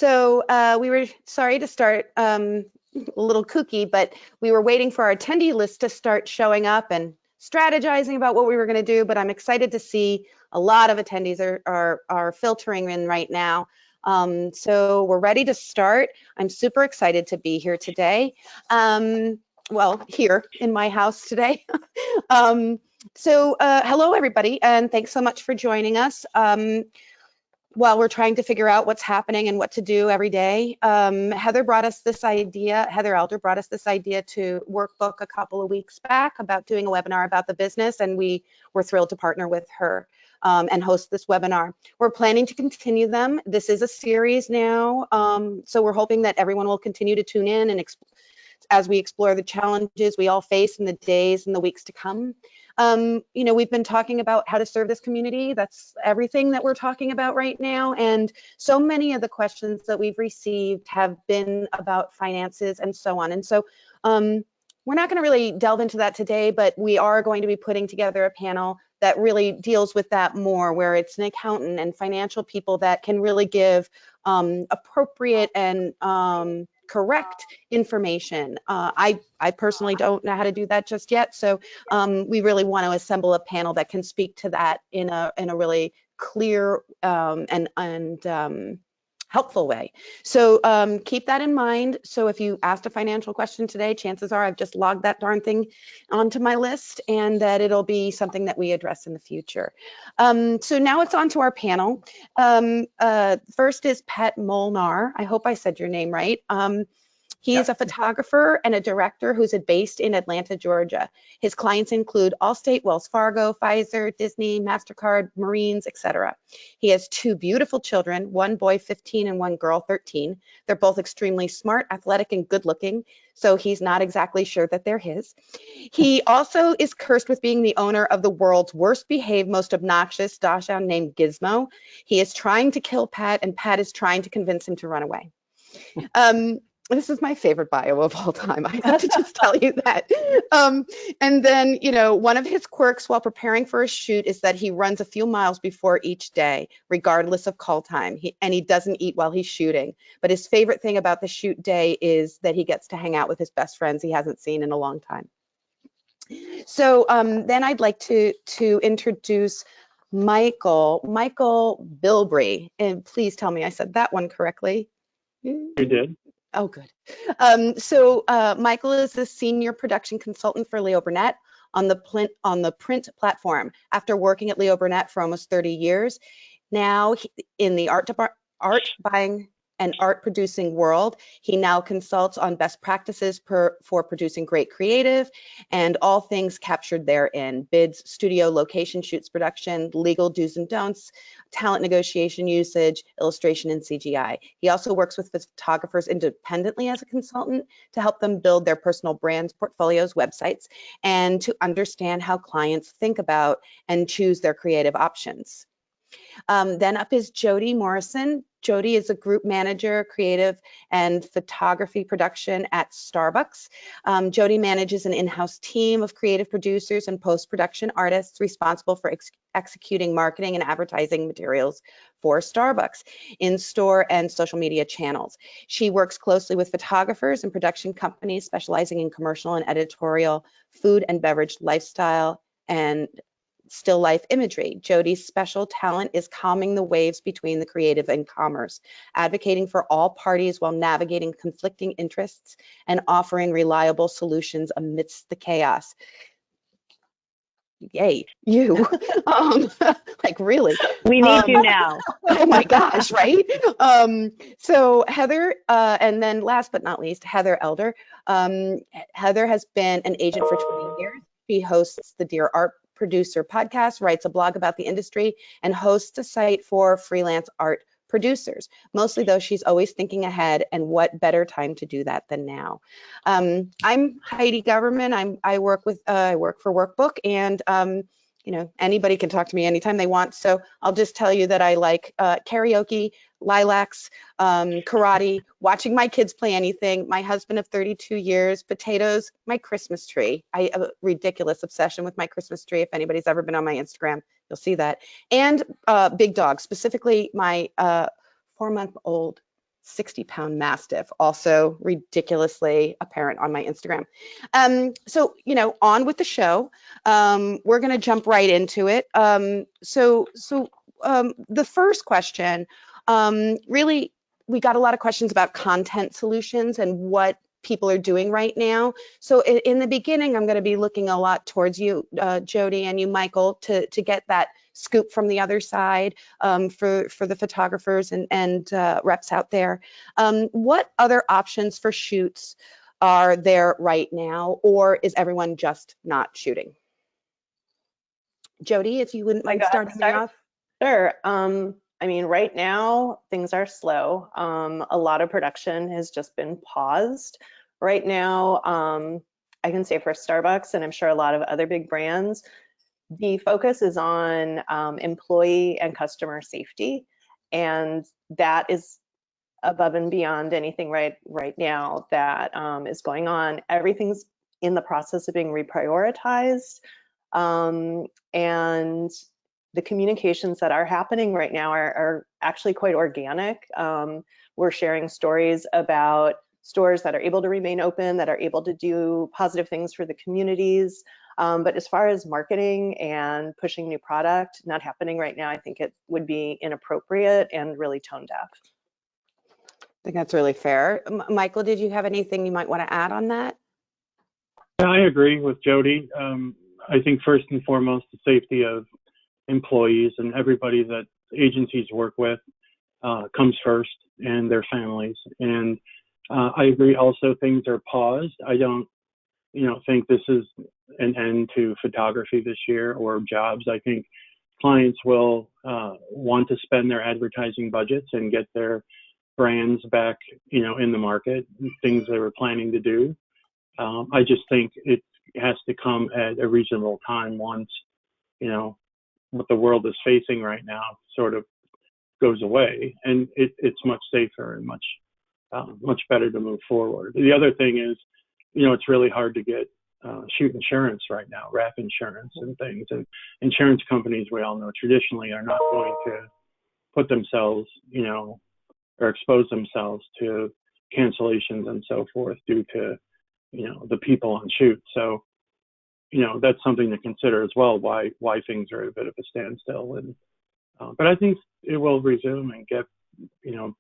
We were sorry to start a little kooky, but we were waiting for our attendee list to start showing up and strategizing about what we were going to do. But I'm excited to see a lot of attendees are filtering in right now. So we're ready to start. I'm super excited to be here today. Well, here in my house today. Hello, everybody, and thanks so much for joining us. While we're trying to figure out what's happening and what to do every day. Heather Elder brought us this idea to Workbook a couple of weeks back about doing a webinar about the business, and we were thrilled to partner with her and host this webinar. We're planning to continue them. This is a series now, so we're hoping that everyone will continue to tune in and as we explore the challenges we all face in the days and the weeks to come. We've been talking about how to serve this community. That's everything that we're talking about right now. And so many of the questions that we've received have been about finances and so on. And so we're not going to really delve into that today, but we are going to be putting together a panel that really deals with that more, where it's an accountant and financial people that can really give appropriate and correct information. I personally don't know how to do that just yet, so we really want to assemble a panel that can speak to that in a really clear and helpful way. So keep that in mind. So if you asked a financial question today, chances are I've just logged that darn thing onto my list, and that it'll be something that we address in the future. So now it's on to our panel. First is Pat Molnar. I hope I said your name right. He is a photographer and a director who's based in Atlanta, Georgia. His clients include Allstate, Wells Fargo, Pfizer, Disney, MasterCard, Marines, etc. He has two beautiful children, one boy 15 and one girl 13. They're both extremely smart, athletic, and good looking, so he's not exactly sure that they're his. He also is cursed with being the owner of the world's worst behaved, most obnoxious dachshund named Gizmo. He is trying to kill Pat, and Pat is trying to convince him to run away. This is my favorite bio of all time. I have to just tell you that. And then, one of his quirks while preparing for a shoot is that he runs a few miles before each day, regardless of call time. He doesn't eat while he's shooting. But his favorite thing about the shoot day is that he gets to hang out with his best friends he hasn't seen in a long time. So then I'd like to introduce Michael Bilbrey. And please tell me I said that one correctly. You did. Oh, good. Michael is the senior production consultant for Leo Burnett on the print platform. After working at Leo Burnett for almost 30 years, now in the art buying and art producing world, he now consults on best practices for producing great creative and all things captured therein: bids, studio, location, shoots, production, legal do's and don'ts, talent negotiation, usage, illustration, and CGI. He also works with photographers independently as a consultant to help them build their personal brands, portfolios, websites, and to understand how clients think about and choose their creative options. Then up is Jodi Morrison. Jodi is a group manager, creative and photography production at Starbucks. Jodi manages an in-house team of creative producers and post-production artists responsible for executing marketing and advertising materials for Starbucks in store and social media channels. She works closely with photographers and production companies specializing in commercial and editorial, food and beverage, lifestyle, and still life imagery. Jodi's special talent is calming the waves between the creative and commerce, advocating for all parties while navigating conflicting interests and offering reliable solutions amidst the chaos. Yay, you. Like, really. We need you now. Oh my gosh, right? So Heather, and then last but not least, Heather Elder. Heather has been an agent for 20 years. She hosts the Dear Art Producer podcast, writes a blog about the industry, and hosts a site for freelance art producers. Mostly though, she's always thinking ahead, and what better time to do that than now. I'm Heidi Goverman. I work for Workbook, and anybody can talk to me anytime they want. So I'll just tell you that I like karaoke, lilacs, karate, watching my kids play anything, my husband of 32 years, potatoes, my Christmas tree. I have a ridiculous obsession with my Christmas tree. If anybody's ever been on my Instagram, you'll see that. And big dogs, specifically my 4-month-old 60-pound mastiff, also ridiculously apparent on my Instagram. So, on with the show. We're going to jump right into it. The first question, really, we got a lot of questions about content solutions and what people are doing right now. So in the beginning, I'm going to be looking a lot towards you, Jodi, and you, Michael, to get that scoop from the other side, for the photographers and reps out there. What other options for shoots are there right now, or is everyone just not shooting? Jodi, if you wouldn't mind starting me off. Sure. I mean, right now things are slow. A lot of production has just been paused. Right now, I can say for Starbucks, and I'm sure a lot of other big brands, the focus is on employee and customer safety, and that is above and beyond anything right now that is going on. Everything's in the process of being reprioritized, and the communications that are happening right now are actually quite organic. We're sharing stories about stores that are able to remain open, that are able to do positive things for the communities. But as far as marketing and pushing new product, not happening right now. I think it would be inappropriate and really tone deaf. I think that's really fair. Michael, did you have anything you might want to add on that? Yeah, I agree with Jodi. I think first and foremost, the safety of employees and everybody that agencies work with comes first, and their families. And I agree also things are paused. I don't, think this is an end to photography this year or jobs. I think clients will want to spend their advertising budgets and get their brands back, in the market, things they were planning to do. I just think it has to come at a reasonable time once, what the world is facing right now sort of goes away, and it's much safer and much better to move forward. The other thing is, it's really hard to get shoot insurance right now, wrap insurance and things. And insurance companies, we all know, traditionally are not going to put themselves, or expose themselves to cancellations and so forth due to, the people on shoot. So, that's something to consider as well, why things are at a bit of a standstill. And but I think it will resume and get,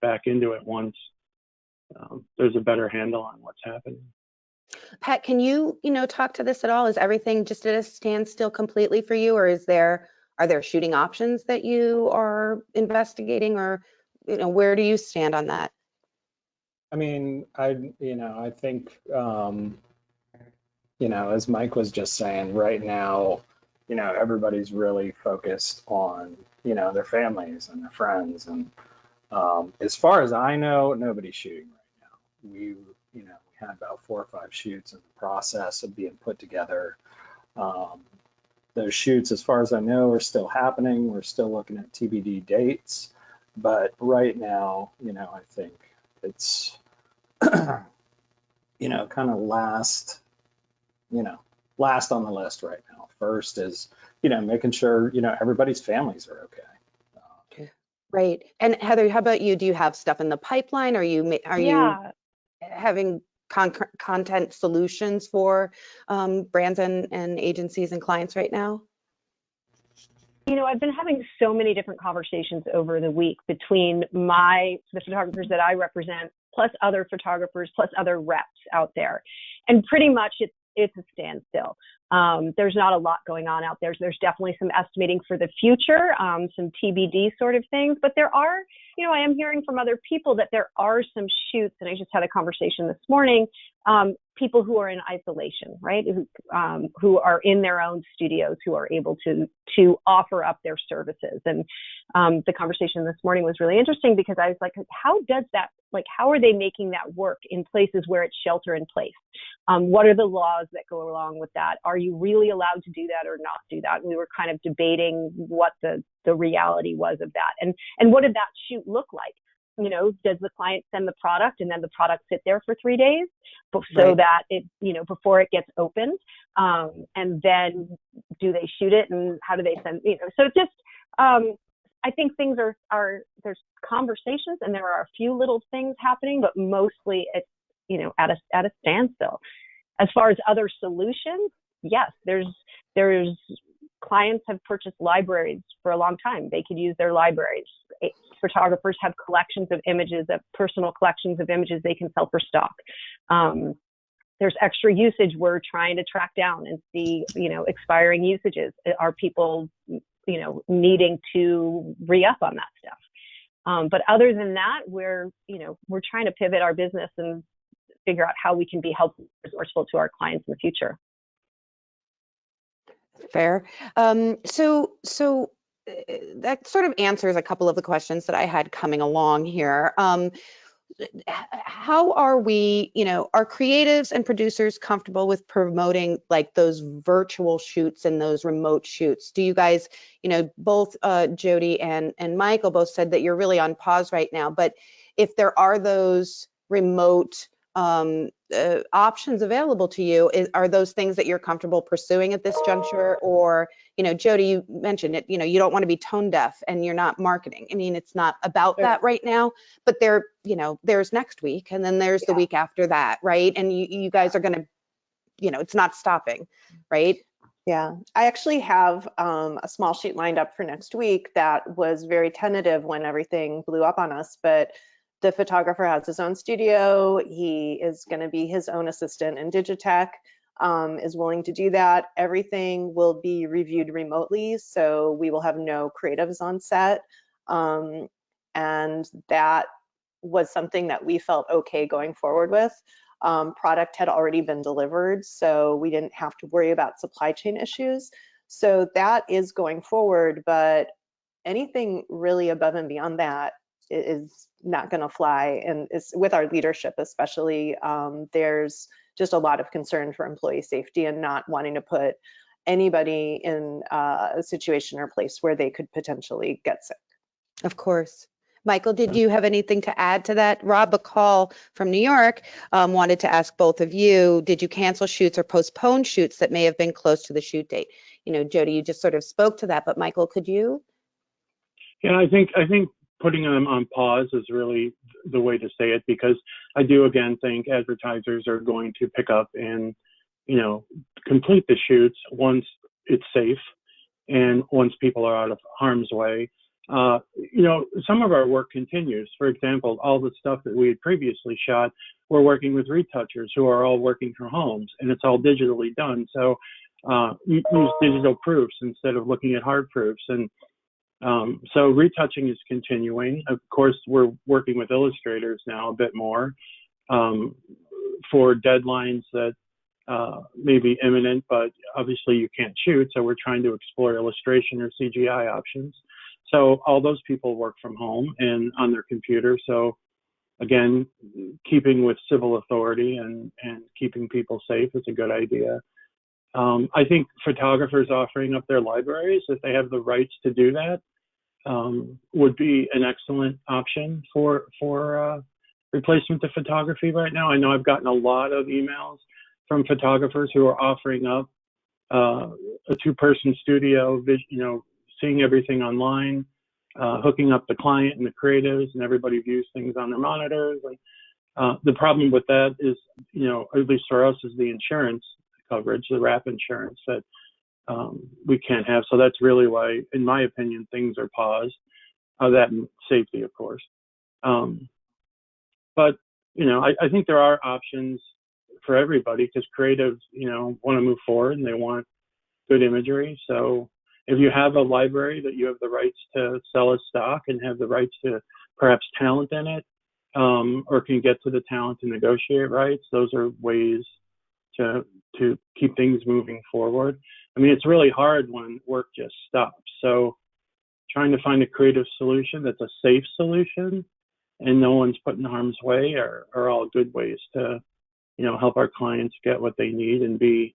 back into it once there's a better handle on what's happening. Pat, can you, talk to this at all? Is everything just at a standstill completely for you, or are there shooting options that you are investigating, or, where do you stand on that? I mean, I think, as Mike was just saying, right now, everybody's really focused on, their families and their friends. And as far as I know, nobody's shooting right now. We had about 4 or 5 shoots in the process of being put together. Those shoots, as far as I know, are still happening. We're still looking at TBD dates. But right now, I think it's, kind of last on the list right now. First is, making sure, everybody's families are okay. Right. And Heather, how about you? Do you have stuff in the pipeline? Are you having content solutions for brands and agencies and clients right now? I've been having so many different conversations over the week between the photographers that I represent, plus other photographers, plus other reps out there. And pretty much it's a standstill. There's not a lot going on out there. So there's definitely some estimating for the future, some TBD sort of things. But there are, I am hearing from other people that there are some shoots, and I just had a conversation this morning, people who are in isolation, right? Who are in their own studios, who are able to offer up their services. And the conversation this morning was really interesting because I was like, how are they making that work in places where it's shelter in place? What are the laws that go along with that? Are you really allowed to do that or not do that? And we were kind of debating what the reality was of that. And what did that shoot look like? Does the client send the product and then the product sit there for 3 days so that it, before it gets opened? And then do they shoot it, and how do they send, so it's just I think things are there's conversations and there are a few little things happening, but mostly it's, you know, at a standstill. As far as other solutions, yes, there's clients have purchased libraries for a long time. They could use their libraries. Photographers have collections of images, personal collections of images they can sell for stock. There's extra usage we're trying to track down and see, you know, expiring usages. Are people, you know, needing to re-up on that stuff? But other than that, we're trying to pivot our business and figure out how we can be helpful, resourceful to our clients in the future. Fair. So that sort of answers a couple of the questions that I had coming along here. How are we, you know, are creatives and producers comfortable with promoting like those virtual shoots and those remote shoots? Do you guys, you know, both Jodi and Michael both said that you're really on pause right now, but if there are those remote options available to you, are those things that you're comfortable pursuing at this juncture? Or, you know, Jodi, you mentioned it, you know, you don't want to be tone deaf and you're not marketing. I mean, it's not about that right now, but there, you know, there's next week and then there's the week after that, right? And you guys are going to, you know, it's not stopping, right? Yeah, I actually have a small shoot lined up for next week that was very tentative when everything blew up on us, but the photographer has his own studio. He is going to be his own assistant in Digitech, is willing to do that. Everything will be reviewed remotely, so we will have no creatives on set. And that was something that we felt okay going forward with. Product had already been delivered, so we didn't have to worry about supply chain issues. So that is going forward, but anything really above and beyond that is not going to fly. And it's with our leadership, especially, there's just a lot of concern for employee safety and not wanting to put anybody in a situation or place where they could potentially get sick. Of course. Michael, did you have anything to add to that? Rob McCall from New York wanted to ask both of you, did you cancel shoots or postpone shoots that may have been close to the shoot date? You know, Jodi, you just sort of spoke to that, but Michael, could you? Yeah, I think putting them on pause is really the way to say it, because I do again think advertisers are going to pick up and, you know, complete the shoots once it's safe and once people are out of harm's way. You know, some of our work continues. For example, all the stuff that we had previously shot, we're working with retouchers who are all working from homes, and it's all digitally done. So use digital proofs instead of looking at hard proofs. And so retouching is continuing. Of course, we're working with illustrators now a bit more for deadlines that may be imminent, but obviously you can't shoot. So we're trying to explore illustration or CGI options. So all those people work from home and on their computer. So again, keeping with civil authority and keeping people safe is a good idea. I think photographers offering up their libraries, if they have the rights to do that, would be an excellent option for replacement to photography right now. I know I've gotten a lot of emails from photographers who are offering up a two-person studio, you know, seeing everything online, hooking up the client and the creatives, and everybody views things on their monitors. And the problem with that is, you know, at least for us, is the insurance coverage, the wrap insurance that we can't have. So that's really why, in my opinion, things are paused. That and safety, of course. But, you know, I think there are options for everybody, because creatives, you know, want to move forward and they want good imagery. So if you have a library that you have the rights to sell as stock and have the rights to perhaps talent in it, or can get to the talent to negotiate rights, those are ways to keep things moving forward. I mean, it's really hard when work just stops. So trying to find a creative solution that's a safe solution and no one's put in harm's way are all good ways to, you know, help our clients get what they need and be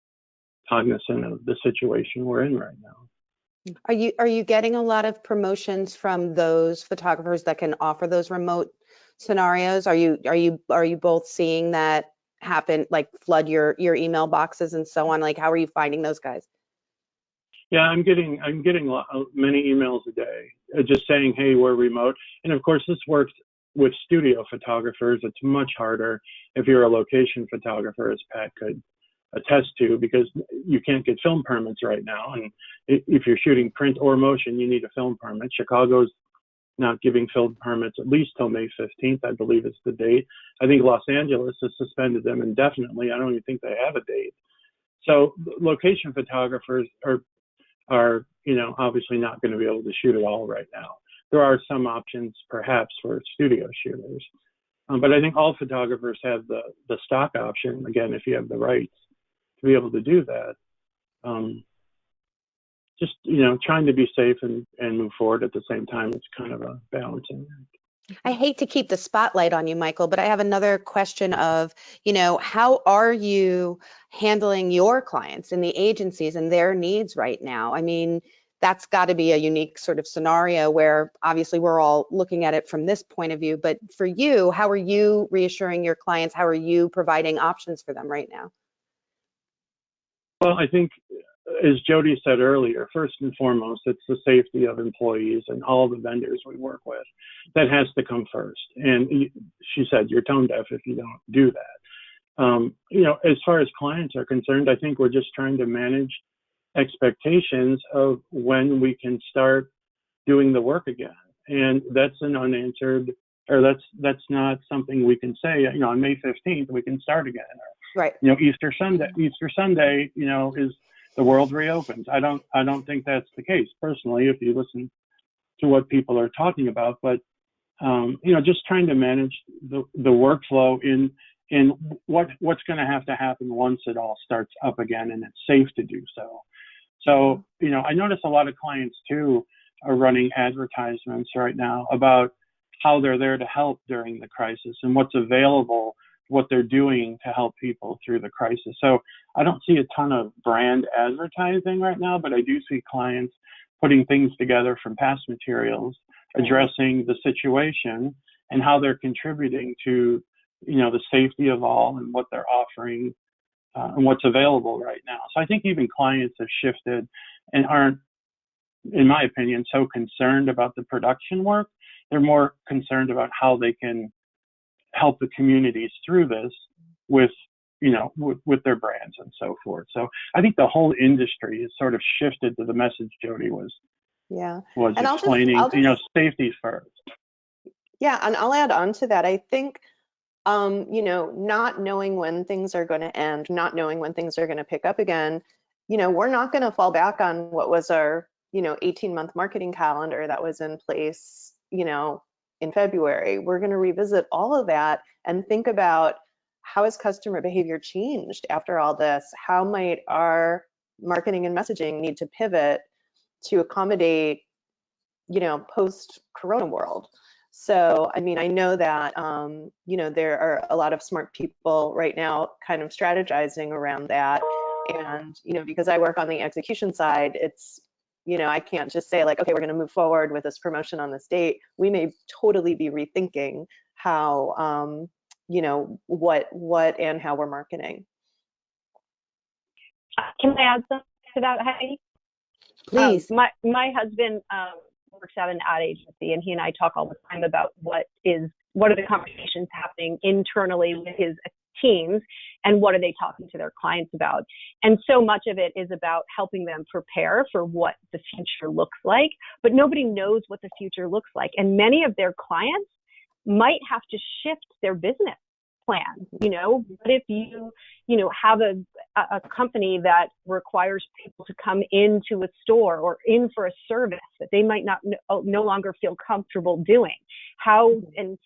cognizant of the situation we're in right now. Are you getting a lot of promotions from those photographers that can offer those remote scenarios? Are you both seeing that happen, like flood your email boxes and so on? Like, how are you finding those guys? Yeah, I'm getting many emails a day, just saying, hey, we're remote. And of course, this works with studio photographers. It's much harder if you're a location photographer, as Pat could attest to, because you can't get film permits right now. And if you're shooting print or motion, you need a film permit. Chicago's not giving film permits at least till May 15th, I believe is the date. I think Los Angeles has suspended them indefinitely. I don't even think they have a date. So location photographers are obviously not going to be able to shoot at all right now. There are some options perhaps for studio shooters. But I think all photographers have the stock option, again, if you have the rights to be able to do that. Just, trying to be safe and move forward at the same time. It's kind of a balancing act. I hate to keep the spotlight on you, Michael, but I have another question of, how are you handling your clients and the agencies and their needs right now? I mean, that's got to be a unique sort of scenario where obviously we're all looking at it from this point of view, but for you, how are you reassuring your clients? How are you providing options for them right now? Well, I think, as Jodi said earlier, first and foremost, it's the safety of employees and all the vendors we work with. That has to come first. And she said, you're tone deaf if you don't do that. As far as clients are concerned, I think we're just trying to manage expectations of when we can start doing the work again. And that's an unanswered, or that's not something we can say, on May 15th, we can start again. Right. Easter Sunday, is the world reopens. I don't think that's the case personally, if you listen to what people are talking about, but just trying to manage the workflow in what's going to happen once it all starts up again and it's safe to do so. So, I notice a lot of clients too are running advertisements right now about how they're there to help during the crisis and what's available, what they're doing to help people through the crisis. So I don't see a ton of brand advertising right now, but I do see clients putting things together from past materials, addressing the situation and how they're contributing to, the safety of all and what they're offering and what's available right now. So I think even clients have shifted and aren't, in my opinion, so concerned about the production work. They're more concerned about how they can help the communities through this with their brands and so forth. So I think the whole industry has sort of shifted to the message Jodi was explaining, safety first. Yeah, and I'll add on to that. I think, not knowing when things are going to end, not knowing when things are going to pick up again, we're not going to fall back on what was our, 18-month marketing calendar that was in place, in February. We're going to revisit all of that and think about how has customer behavior changed after all this? How might our marketing and messaging need to pivot to accommodate, post-corona world? So, I mean, I know that, there are a lot of smart people right now kind of strategizing around that. And, because I work on the execution side, it's, I can't just say like, okay, we're going to move forward with this promotion on this date. We may totally be rethinking how, what and how we're marketing. Can I add something to that, Heidi? Please. My husband works at an ad agency, and he and I talk all the time about what are the conversations happening internally with his teams and what are they talking to their clients about. And so much of it is about helping them prepare for what the future looks like, but nobody knows what the future looks like. And many of their clients might have to shift their business plan. What if you have a company that requires people to come into a store or in for a service that they might no longer feel comfortable doing? And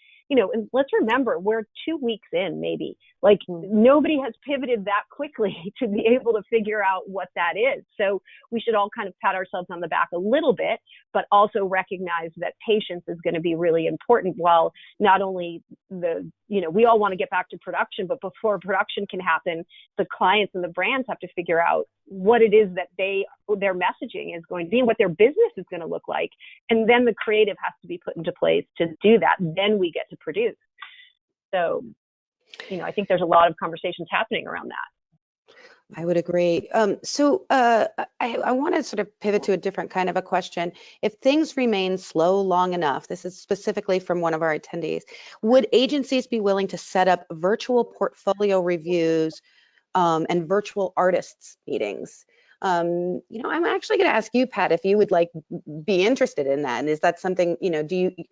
let's remember, we're 2 weeks in, maybe. Like, nobody has pivoted that quickly to be able to figure out what that is. So we should all kind of pat ourselves on the back a little bit, but also recognize that patience is going to be really important. While not only we all want to get back to production, but before production can happen, the clients and the brands have to figure out what it is that their messaging is going to be and what their business is going to look like. And then the creative has to be put into place to do that. Then we get to produce. So, I think there's a lot of conversations happening around that. I would agree. I want to sort of pivot to a different kind of a question. If things remain slow long enough, this is specifically from one of our attendees, would agencies be willing to set up virtual portfolio reviews and virtual artists meetings? I'm actually going to ask you, Pat, if you would like be interested in that. And is that something,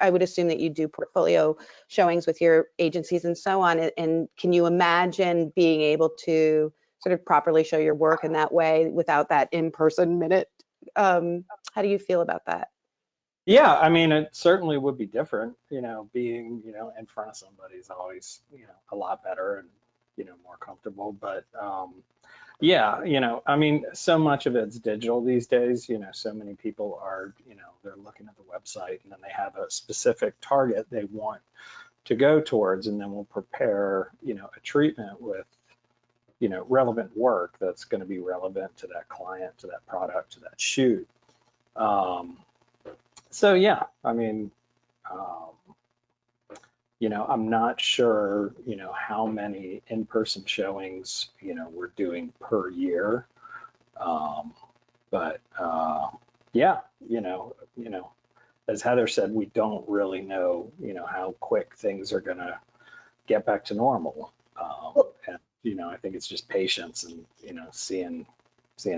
I would assume that you do portfolio showings with your agencies and so on. And can you imagine being able to sort of properly show your work in that way without that in-person minute? How do you feel about that? Yeah, I mean, it certainly would be different, being, in front of somebody is always, a lot better and, more comfortable. But yeah, I mean, so much of it's digital these days, so many people are, they're looking at the website and then they have a specific target they want to go towards, and then we'll prepare, a treatment with, relevant work that's going to be relevant to that client, to that product, to that shoot. So yeah, I mean, I'm not sure, how many in-person showings, we're doing per year. But yeah, as Heather said, we don't really know, how quick things are gonna get back to normal. And, I think it's just patience and, seeing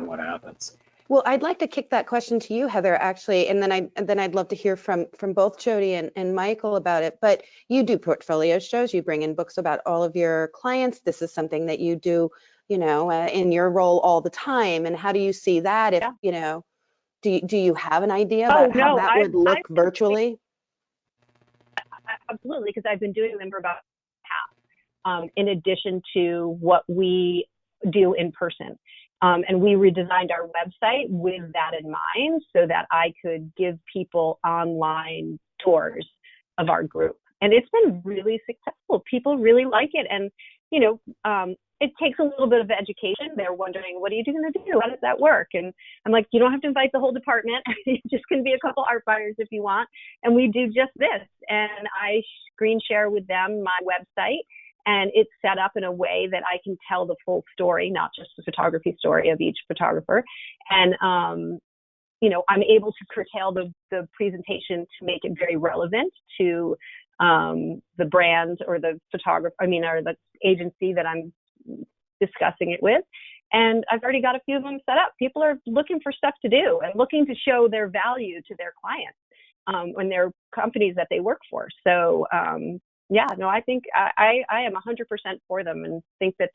what happens. Well, I'd like to kick that question to you, Heather, actually, and then I'd love to hear from both Jodi and Michael about it. But you do portfolio shows, you bring in books about all of your clients. This is something that you do, in your role all the time. And how do you see that? If do you have an idea about how that would look virtually? Absolutely, because I've been doing them for about half, in addition to what we do in person. And we redesigned our website with that in mind so that I could give people online tours of our group. And it's been really successful. People really like it. And, it takes a little bit of education. They're wondering, what are you going to do? How does that work? And I'm like, you don't have to invite the whole department. It just can be a couple art buyers if you want. And we do just this. And I screen share with them my website. And it's set up in a way that I can tell the full story, not just the photography story of each photographer. And, I'm able to curtail the presentation to make it very relevant to the brand or the photographer, or the agency that I'm discussing it with. And I've already got a few of them set up. People are looking for stuff to do and looking to show their value to their clients and their companies that they work for. So, yeah, no, I think I am 100% for them and think that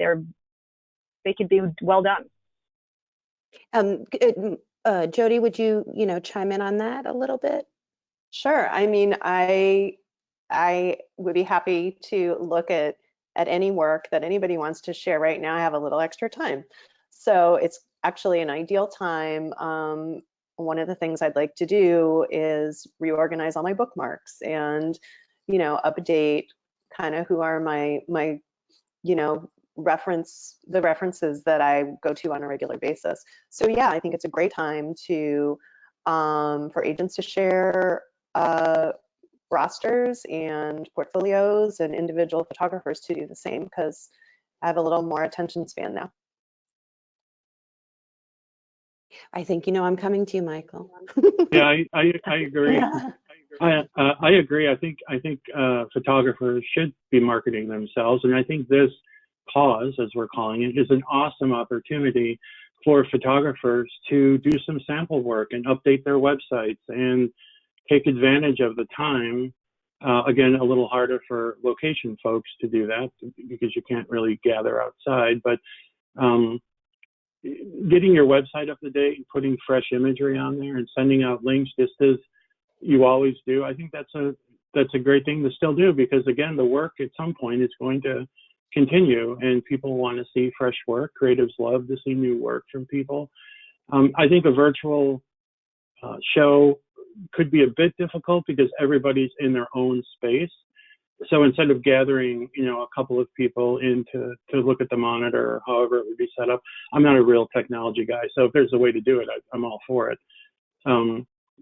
they could be well done. Jodi, would you, chime in on that a little bit? Sure. I mean, I would be happy to look at any work that anybody wants to share. Right now, I have a little extra time. So it's actually an ideal time. One of the things I'd like to do is reorganize all my bookmarks and, update kind of who are my references that I go to on a regular basis. So yeah, I think it's a great time to for agents to share rosters and portfolios, and individual photographers to do the same, because I have a little more attention span now. I think I'm coming to you, Michael. Yeah, I agree. I agree. I think photographers should be marketing themselves, and I think this pause, as we're calling it, is an awesome opportunity for photographers to do some sample work and update their websites and take advantage of the time. Again, a little harder for location folks to do that because you can't really gather outside, but getting your website up to date and putting fresh imagery on there and sending out links just as you always do, I think that's a great thing to still do, because again, the work at some point is going to continue and people want to see fresh work. Creatives love to see new work from people. I think a virtual show could be a bit difficult because everybody's in their own space. So instead of gathering, a couple of people in to look at the monitor or however it would be set up, I'm not a real technology guy. So if there's a way to do it, I'm all for it.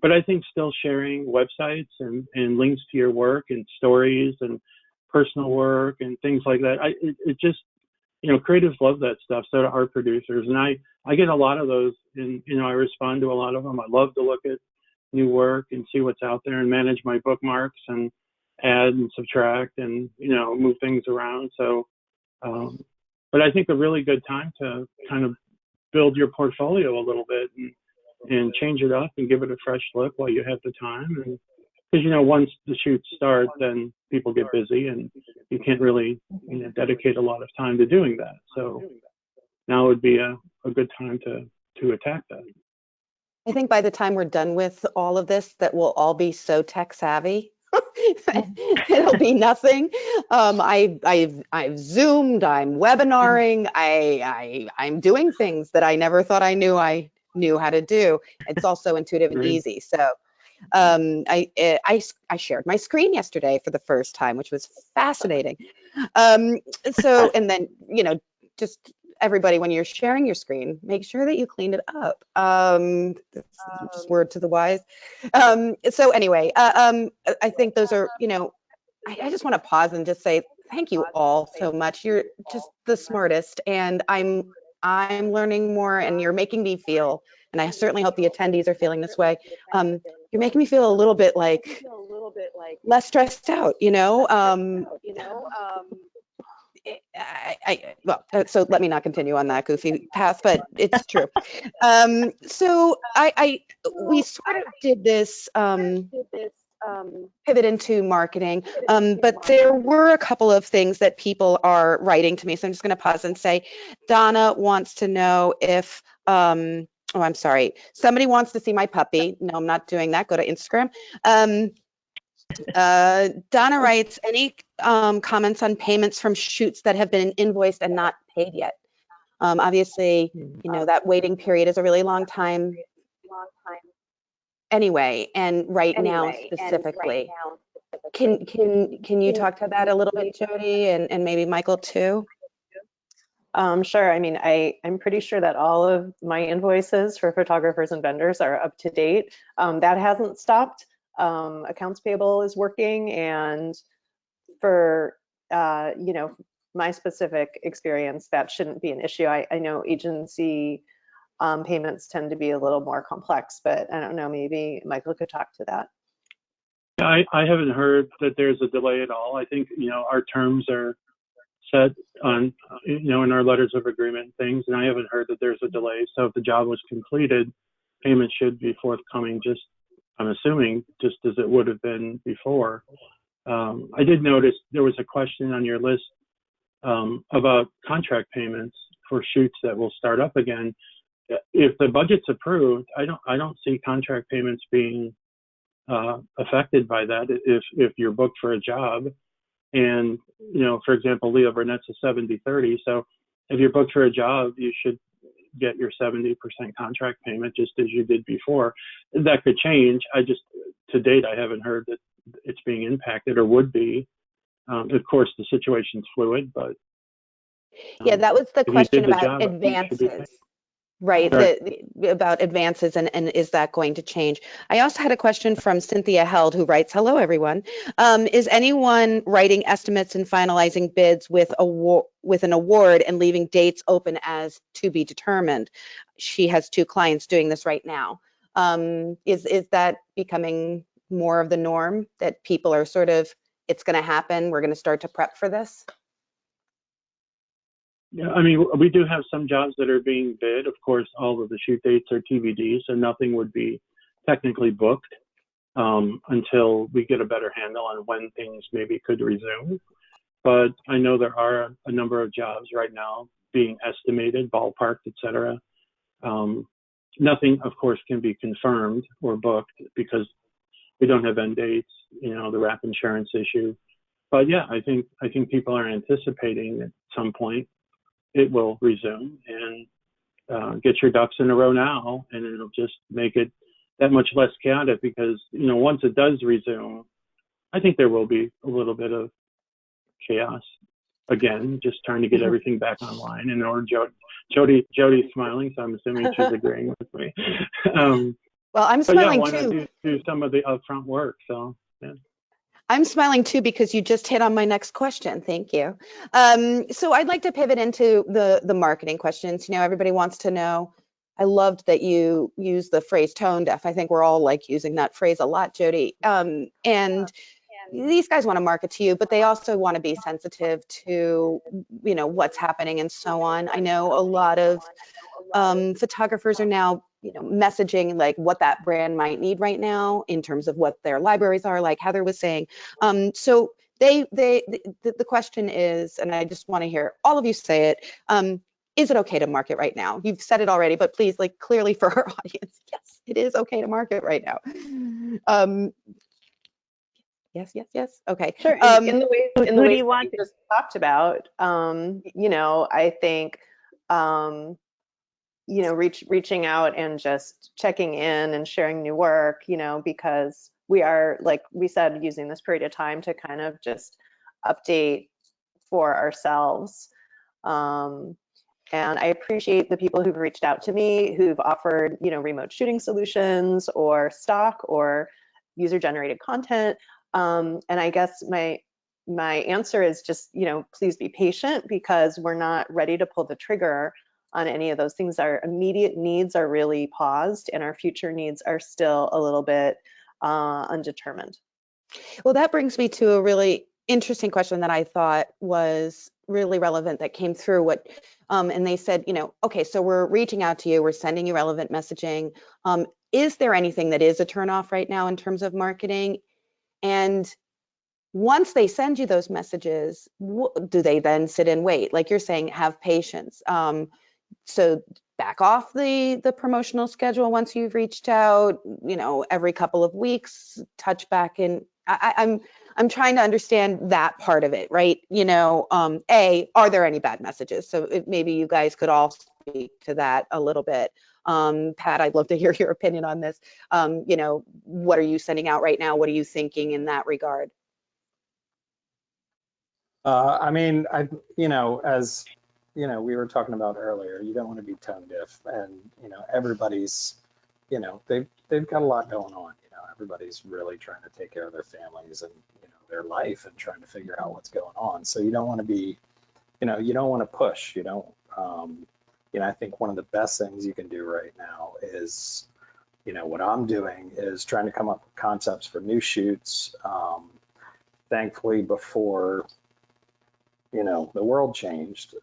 But I think still sharing websites and links to your work and stories and personal work and things like that, creatives love that stuff. So do art producers. And I get a lot of those, and, I respond to a lot of them. I love to look at new work and see what's out there and manage my bookmarks and add and subtract and, move things around. So, but I think a really good time to kind of build your portfolio a little bit and change it up and give it a fresh look while you have the time. And because, once the shoots start, then people get busy and you can't really, dedicate a lot of time to doing that. So now would be a good time to attack that. I think by the time we're done with all of this, that we'll all be so tech savvy. It'll be nothing. I've Zoomed, I'm webinaring, I'm doing things that I never thought I knew how to do. It's also intuitive and easy. So I shared my screen yesterday for the first time, which was fascinating. So, and then, just everybody, when you're sharing your screen, make sure that you clean it up. Just word to the wise. So anyway, I think those are, I just want to pause and just say thank you all so much. You're just the smartest, and I'm learning more, and you're making me feel, and I certainly hope the attendees are feeling this way. You're making me feel a little bit like less stressed out, so let me not continue on that goofy path, but it's true. So we sort of did this pivot into marketing, but there were a couple of things that people are writing to me. So I'm just going to pause and say, Donna wants to know if, oh, I'm sorry. Somebody wants to see my puppy. No, I'm not doing that. Go to Instagram. Donna writes, any comments on payments from shoots that have been invoiced and not paid yet? Obviously, that waiting period is a really long time anyway, and right now specifically. Can you talk to that a little bit, Jodi, and maybe Michael too? Sure. I mean, I'm pretty sure that all of my invoices for photographers and vendors are up to date. That hasn't stopped. Accounts payable is working, and for my specific experience, that shouldn't be an issue. I know agency payments tend to be a little more complex, but I don't know, maybe Michael could talk to that. I haven't heard that there's a delay at all. I think, our terms are set on, in our letters of agreement things, and I haven't heard that there's a delay. So if the job was completed, payment should be forthcoming, just, I'm assuming, just as it would have been before. I did notice there was a question on your list about contract payments for shoots that will start up again. If the budget's approved, I don't see contract payments being affected by that if you're booked for a job. And, for example, Leah Burnett's a 70-30. So if you're booked for a job, you should get your 70% contract payment just as you did before. That could change. To date, I haven't heard that it's being impacted or would be. Of course, the situation's fluid, but. Yeah, that was the question about advances. Right, about advances and is that going to change? I also had a question from Cynthia Held, who writes, hello, everyone. Is anyone writing estimates and finalizing bids with an award and leaving dates open as to be determined? She has 2 clients doing this right now. Is that becoming more of the norm, that people are sort of, it's going to happen, we're going to start to prep for this? Yeah, I mean, we do have some jobs that are being bid. Of course, all of the shoot dates are TBD, so nothing would be technically booked until we get a better handle on when things maybe could resume. But I know there are a number of jobs right now being estimated, ballparked, et cetera. Nothing, of course, can be confirmed or booked because we don't have end dates, the RAP insurance issue. But yeah, I think people are anticipating at some point it will resume, and get your ducks in a row now, and it'll just make it that much less chaotic because, once it does resume, I think there will be a little bit of chaos again, just trying to get everything back online. And or Jodi's smiling, so I'm assuming she's agreeing with me. Well, I'm smiling too. Why not do some of the upfront work, so yeah. I'm smiling too because you just hit on my next question. Thank you. So I'd like to pivot into the marketing questions. You know, everybody wants to know. I loved that you use the phrase tone deaf. I think we're all like using that phrase a lot, Jodi. And these guys want to market to you, but they also want to be sensitive to, you know, what's happening and so on. I know a lot of photographers are now, you know, messaging like what that brand might need right now in terms of what their libraries are, like Heather was saying. So the question is, and I just want to hear all of you say it, is it okay to market right now? You've said it already, but please, like, clearly for our audience, yes, it is okay to market right now. Yes. Okay. Sure. In the ways you that want you just talked about, you know, I think, you know, reaching out and just checking in and sharing new work, you know, because we are, like we said, using this period of time to kind of just update for ourselves. And I appreciate the people who've reached out to me, who've offered, you know, remote shooting solutions or stock or user-generated content. And I guess my answer is just, you know, please be patient because we're not ready to pull the trigger on any of those things. Our immediate needs are really paused and our future needs are still a little bit undetermined. Well, that brings me to a really interesting question that I thought was really relevant that came through what, and they said, you know, okay, so we're reaching out to you, we're sending you relevant messaging. Is there anything that is a turnoff right now in terms of marketing? And once they send you those messages, do they then sit and wait? Like you're saying, have patience. So back off the promotional schedule once you've reached out, you know, every couple of weeks, touch back in. I'm trying to understand that part of it, right? You know, are there any bad messages? So maybe you guys could all speak to that a little bit. Pat, I'd love to hear your opinion on this. You know, what are you sending out right now? What are you thinking in that regard? I mean, you know, as you know, we were talking about earlier, you don't want to be tone deaf, and you know, everybody's, you know, they've got a lot going on. You know, everybody's really trying to take care of their families and you know their life and trying to figure out what's going on. So you don't want to be, you know, you don't want to push. You don't, you know, I think one of the best things you can do right now is, you know, what I'm doing is trying to come up with concepts for new shoots. Thankfully, before you know, the world changed.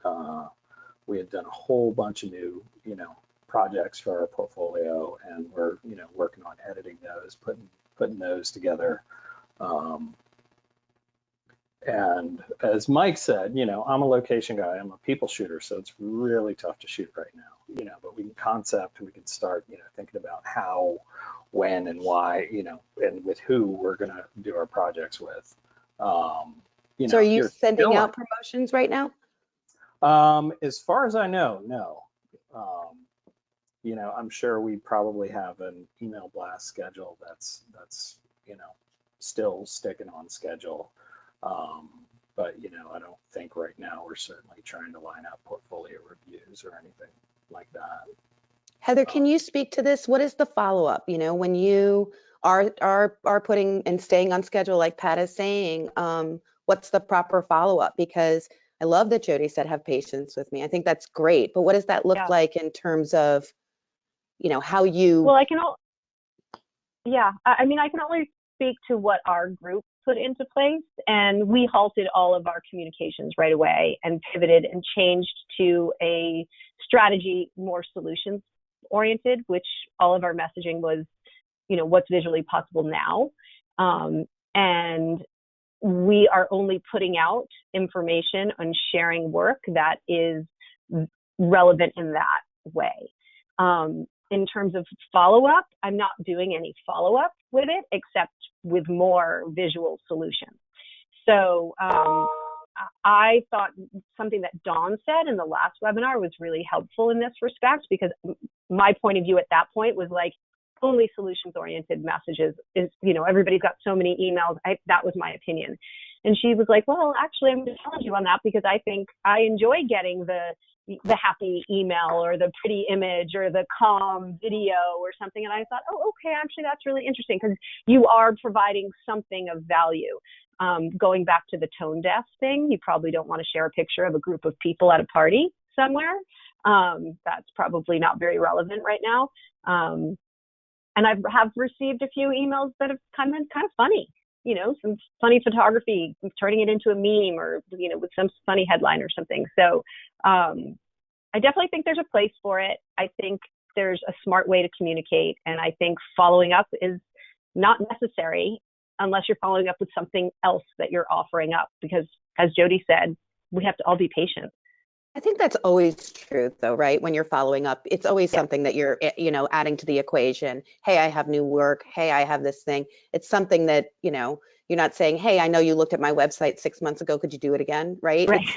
We had done a whole bunch of new, you know, projects for our portfolio, and we're, you know, working on editing those, putting those together. And as Mike said, you know, I'm a location guy, I'm a people shooter, so it's really tough to shoot right now, you know, but we can concept, we can start, you know, thinking about how, when, and why, you know, and with who we're going to do our projects with. You know, so are you sending out promotions right now? As far as I know, no. You know, I'm sure we probably have an email blast schedule that's you know still sticking on schedule. But you know, I don't think right now we're certainly trying to line up portfolio reviews or anything like that. Heather, can you speak to this? What is the follow-up? You know, when you are putting and staying on schedule, like Pat is saying, what's the proper follow-up? Because I love that Jodi said have patience with me. I think that's great. But what does that look like in terms of, you know, how you? Well, I mean, I can only speak to what our group put into place, and we halted all of our communications right away and pivoted and changed to a strategy more solutions oriented, which all of our messaging was, you know, what's visually possible now. And we are only putting out information on sharing work that is relevant in that way. In terms of follow-up, I'm not doing any follow-up with it except with more visual solutions. So I thought something that Dawn said in the last webinar was really helpful in this respect, because my point of view at that point was like, only solutions-oriented messages is, you know, everybody's got so many emails. That was my opinion. And she was like, well, actually, I'm just telling you on that because I think I enjoy getting the happy email or the pretty image or the calm video or something. And I thought, oh, okay, actually, that's really interesting because you are providing something of value. Going back to the tone deaf thing, you probably don't want to share a picture of a group of people at a party somewhere. That's probably not very relevant right now. And I have received a few emails that have kind of funny, some funny photography, turning it into a meme or, with some funny headline or something. So I definitely think there's a place for it. I think there's a smart way to communicate. And I think following up is not necessary unless you're following up with something else that you're offering up. Because as Jodi said, we have to all be patient. I think that's always true though, right? When you're following up, it's always something that you're, adding to the equation. Hey, I have new work. Hey, I have this thing. It's something that, you're not saying, hey, I know you looked at my website 6 months ago. Could you do it again? Right. Right.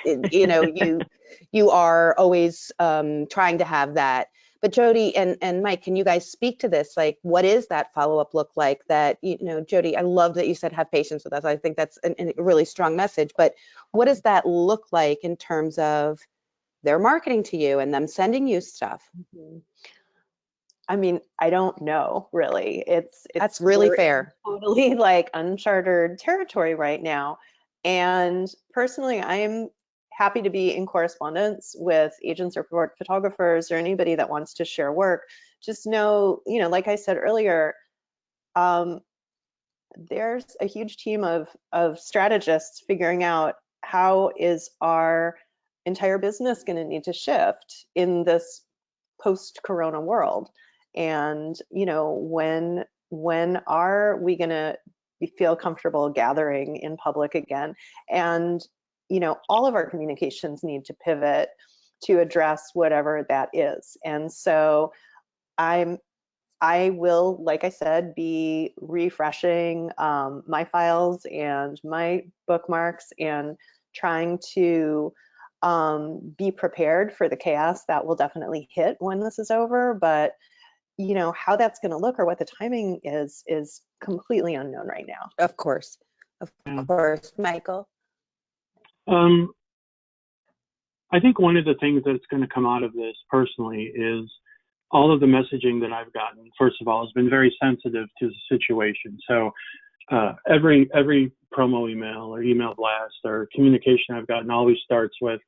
You are always trying to have that. But Jodi and Mike, can you guys speak to this? Like, what is that follow-up look like that, Jodi, I love that you said have patience with us. I think that's a really strong message. But what does that look like in terms of their marketing to you and them sending you stuff? I mean, I don't know really. That's really we're fair. Totally like uncharted territory right now. And personally, I am happy to be in correspondence with agents or photographers or anybody that wants to share work. Just know, like I said earlier, there's a huge team of strategists figuring out how is our entire business going to need to shift in this post-corona world. And, when are we going to feel comfortable gathering in public again? And, all of our communications need to pivot to address whatever that is. And so I will, like I said, be refreshing my files and my bookmarks and trying to be prepared for the chaos that will definitely hit when this is over. But, how that's going to look or what the timing is completely unknown right now. Of course. Michael? I think one of the things that's going to come out of this personally is all of the messaging that I've gotten, first of all, has been very sensitive to the situation. So every promo email or email blast or communication I've gotten always starts with,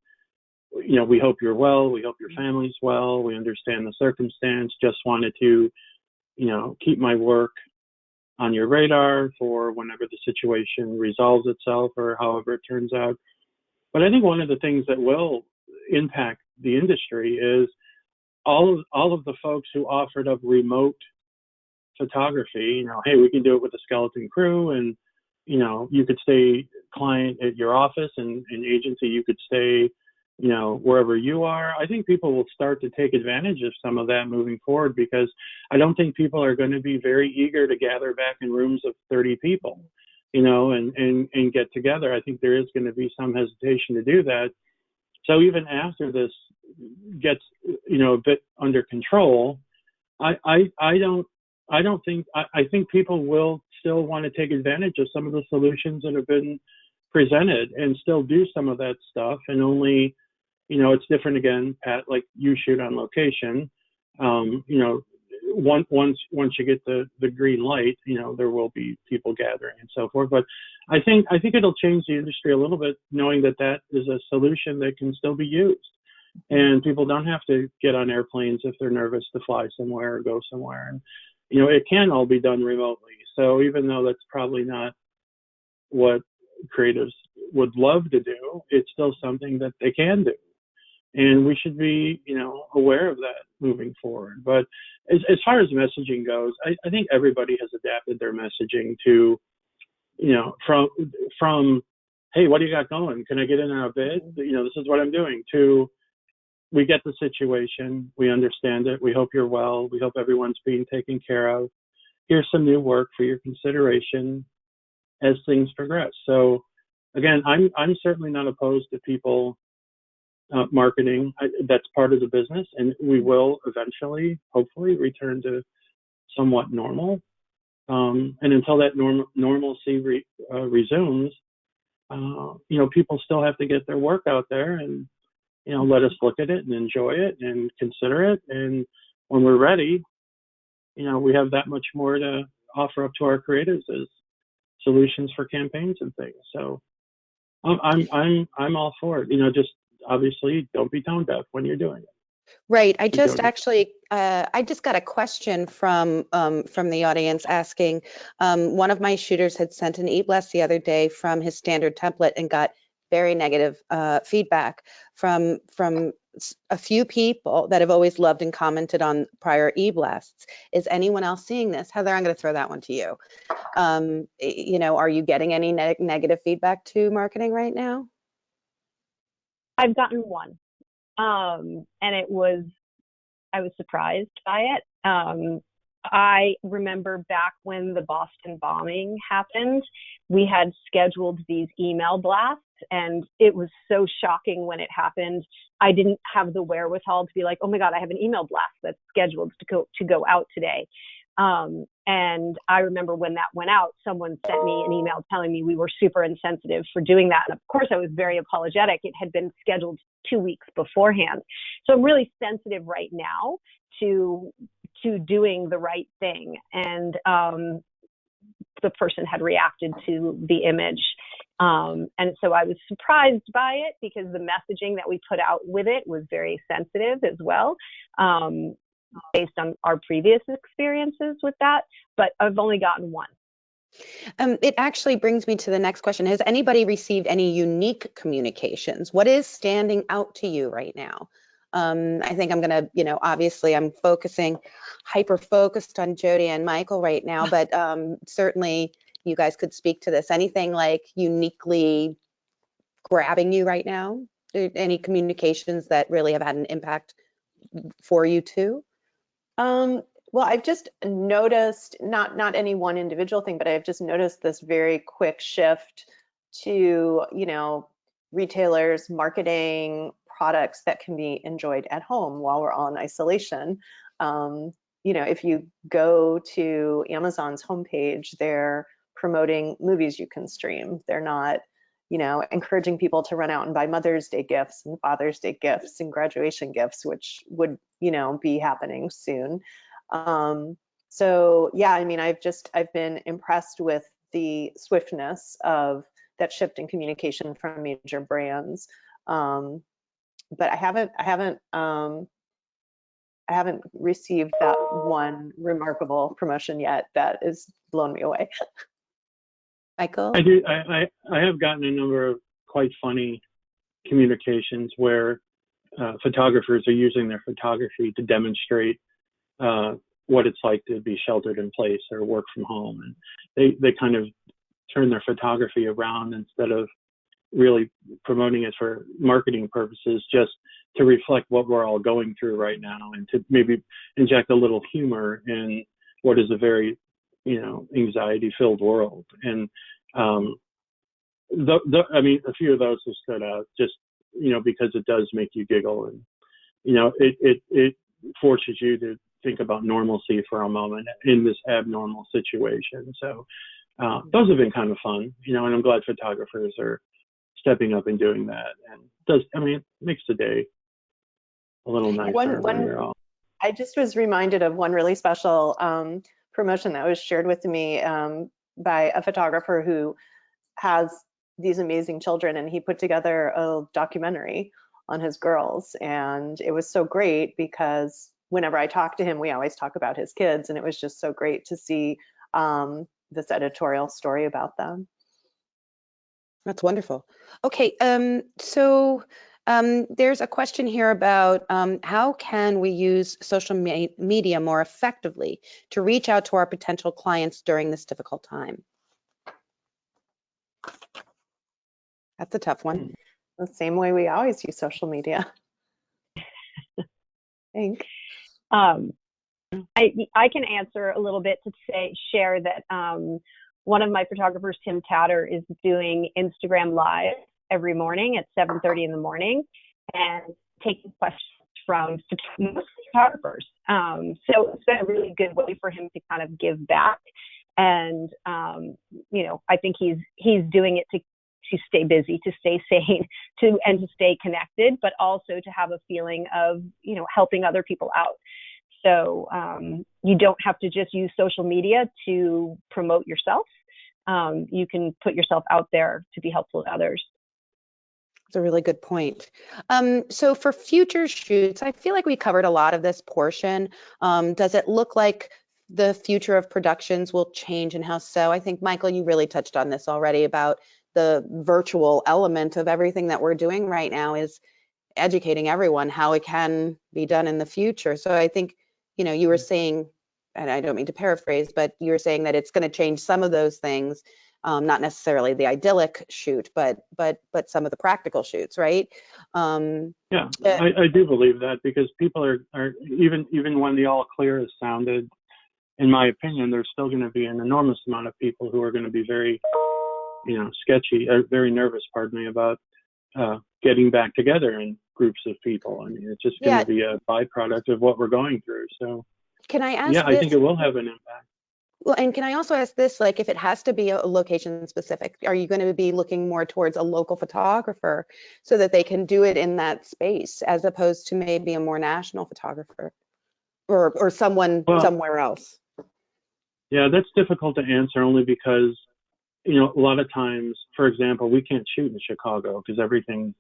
we hope you're well, we hope your family's well, we understand the circumstance, just wanted to, keep my work on your radar for whenever the situation resolves itself or however it turns out. But I think one of the things that will impact the industry is all of the folks who offered up remote photography, hey, we can do it with a skeleton crew, and you could stay client at your office, and agency you could stay wherever you are. I think people will start to take advantage of some of that moving forward, because I don't think people are going to be very eager to gather back in rooms of 30 people, and get together. I think there is going to be some hesitation to do that. So even after this gets, a bit under control, I think people will still want to take advantage of some of the solutions that have been presented and still do some of that stuff. And only, it's different again, Pat, like you shoot on location. Once you get the green light, there will be people gathering and so forth. But I think it'll change the industry a little bit, knowing that is a solution that can still be used, and people don't have to get on airplanes if they're nervous to fly somewhere or go somewhere. And it can all be done remotely. So even though that's probably not what creatives would love to do, it's still something that they can do. And we should be, aware of that moving forward. But as far as messaging goes, I think everybody has adapted their messaging to, from, hey, what do you got going? Can I get in on a bid? This is what I'm doing, to, we get the situation, we understand it, we hope you're well, we hope everyone's being taken care of. Here's some new work for your consideration as things progress. So again, I'm certainly not opposed to people marketing. That's part of the business, and we will eventually, hopefully, return to somewhat normal. And until that normalcy resumes, people still have to get their work out there, and let us look at it and enjoy it and consider it. And when we're ready, we have that much more to offer up to our creators as solutions for campaigns and things. So I'm all for it. Just obviously don't be tone deaf when you're doing it. Right. I just got a question from the audience asking, one of my shooters had sent an e-blast the other day from his standard template and got very negative feedback from a few people that have always loved and commented on prior e-blasts. Is anyone else seeing this? Heather, I'm going to throw that one to you. Are you getting any negative feedback to marketing right now? I've gotten one. And I was surprised by it. I remember back when the Boston bombing happened, we had scheduled these email blasts, and it was so shocking when it happened. I didn't have the wherewithal to be like, oh my God, I have an email blast that's scheduled to go out today. And I remember when that went out, someone sent me an email telling me we were super insensitive for doing that. And of course, I was very apologetic. It had been scheduled 2 weeks beforehand. So I'm really sensitive right now to doing the right thing. And the person had reacted to the image. And so I was surprised by it because the messaging that we put out with it was very sensitive as well. Based on our previous experiences with that, but I've only gotten one. It actually brings me to the next question. Has anybody received any unique communications? What is standing out to you right now? I think I'm going to, obviously I'm hyper-focused on Jodi and Michael right now, but certainly you guys could speak to this. Anything like uniquely grabbing you right now? Any communications that really have had an impact for you too? Well, I've just noticed, not any one individual thing, but I've just noticed this very quick shift to, retailers marketing products that can be enjoyed at home while we're all in isolation. If you go to Amazon's homepage, they're promoting movies you can stream. They're not, encouraging people to run out and buy Mother's Day gifts and Father's Day gifts and graduation gifts, which would, be happening soon. So yeah, I've been impressed with the swiftness of that shift in communication from major brands. But I haven't received that one remarkable promotion yet that has blown me away. Michael? I have gotten a number of quite funny communications where photographers are using their photography to demonstrate what it's like to be sheltered in place or work from home. And they kind of turn their photography around instead of really promoting it for marketing purposes, just to reflect what we're all going through right now and to maybe inject a little humor in what is a very, anxiety-filled world. And a few of those have stood out just, because it does make you giggle, and, it forces you to think about normalcy for a moment in this abnormal situation. So those have been kind of fun, and I'm glad photographers are stepping up and doing that. And it makes the day a little nicer when you're all. I just was reminded of one really special promotion that was shared with me by a photographer who has these amazing children, and he put together a documentary on his girls. And it was so great because whenever I talk to him, we always talk about his kids, and it was just so great to see this editorial story about them. That's wonderful. Okay, so there's a question here about how can we use social media more effectively to reach out to our potential clients during this difficult time? That's a tough one. The same way we always use social media. I think. I can answer a little bit to share that one of my photographers, Tim Tatter, is doing Instagram Live every morning at 7:30 in the morning and taking questions from photographers. So it's been a really good way for him to kind of give back. And, I think he's doing it to stay busy, to stay sane, and to stay connected, but also to have a feeling of, helping other people out. So you don't have to just use social media to promote yourself. You can put yourself out there to be helpful to others. That's a really good point. So for future shoots, I feel like we covered a lot of this portion. Does it look like the future of productions will change, and how so? I think, Michael, you really touched on this already about the virtual element of everything that we're doing right now is educating everyone how it can be done in the future. So I think, you were saying, and I don't mean to paraphrase, but you were saying that it's going to change some of those things, not necessarily the idyllic shoot, but some of the practical shoots, right? Yeah, I do believe that, because people are even when the all clear is sounded, in my opinion, there's still going to be an enormous amount of people who are going to be very, sketchy, or very nervous, pardon me, about getting back together in groups of people. I mean, it's just going to be a byproduct of what we're going through. So, can I ask? Yeah, I think it will have an impact. Well, and can I also ask this, like, if it has to be a location specific, are you going to be looking more towards a local photographer so that they can do it in that space, as opposed to maybe a more national photographer or someone somewhere else? Yeah, that's difficult to answer, only because, a lot of times, for example, we can't shoot in Chicago because everything's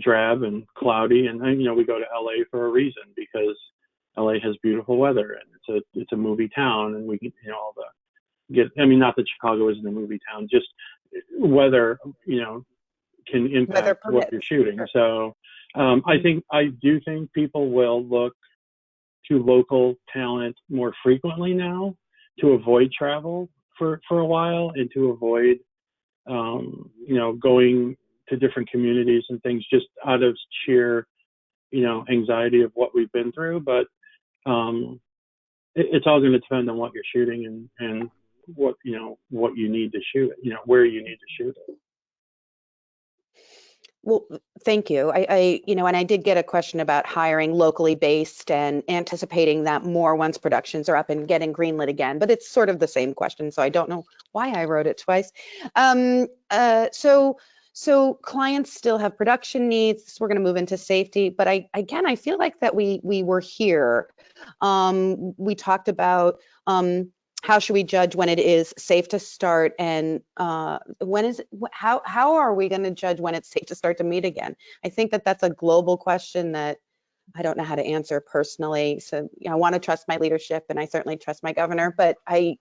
drab and cloudy, and we go to LA for a reason, because LA has beautiful weather, and it's a movie town, and we can, not that Chicago isn't a movie town, just weather, can impact what you're shooting. So I do think people will look to local talent more frequently now to avoid travel for a while, and to avoid, going to different communities and things, just out of sheer, anxiety of what we've been through. But it's all going to depend on what you're shooting and what you need to shoot it, where you need to shoot it. Well, thank you. And I did get a question about hiring locally based and anticipating that more once productions are up and getting greenlit again, but it's sort of the same question, so I don't know why I wrote it twice. So clients still have production needs. We're going to move into safety, but I feel like that we were here. We talked about how should we judge when it is safe to start, and how are we going to judge when it's safe to start to meet again? I think that that's a global question that I don't know how to answer personally. So I want to trust my leadership, and I certainly trust my governor, but I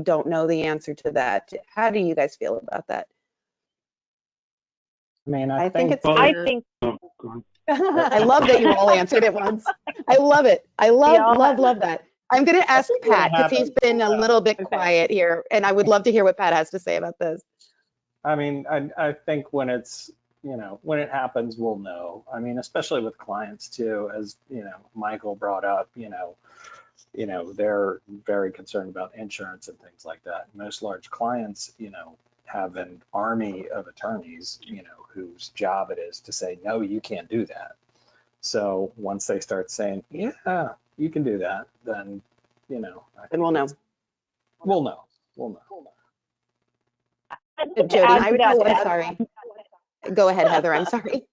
don't know the answer to that. How do you guys feel about that? I mean, I think I love that you all answered at once. I love it. I love that. I'm going to ask Pat, because he's been a little bit quiet here, and I would love to hear what Pat has to say about this. I mean, I think when it's, when it happens, we'll know. I mean, especially with clients too, as, Michael brought up, they're very concerned about insurance and things like that. Most large clients, have an army of attorneys, whose job it is to say, no, you can't do that. So once they start saying, yeah, you can do that, then, then we'll know. We'll know. Jodi, I'm sorry. Go ahead, Heather. I'm sorry.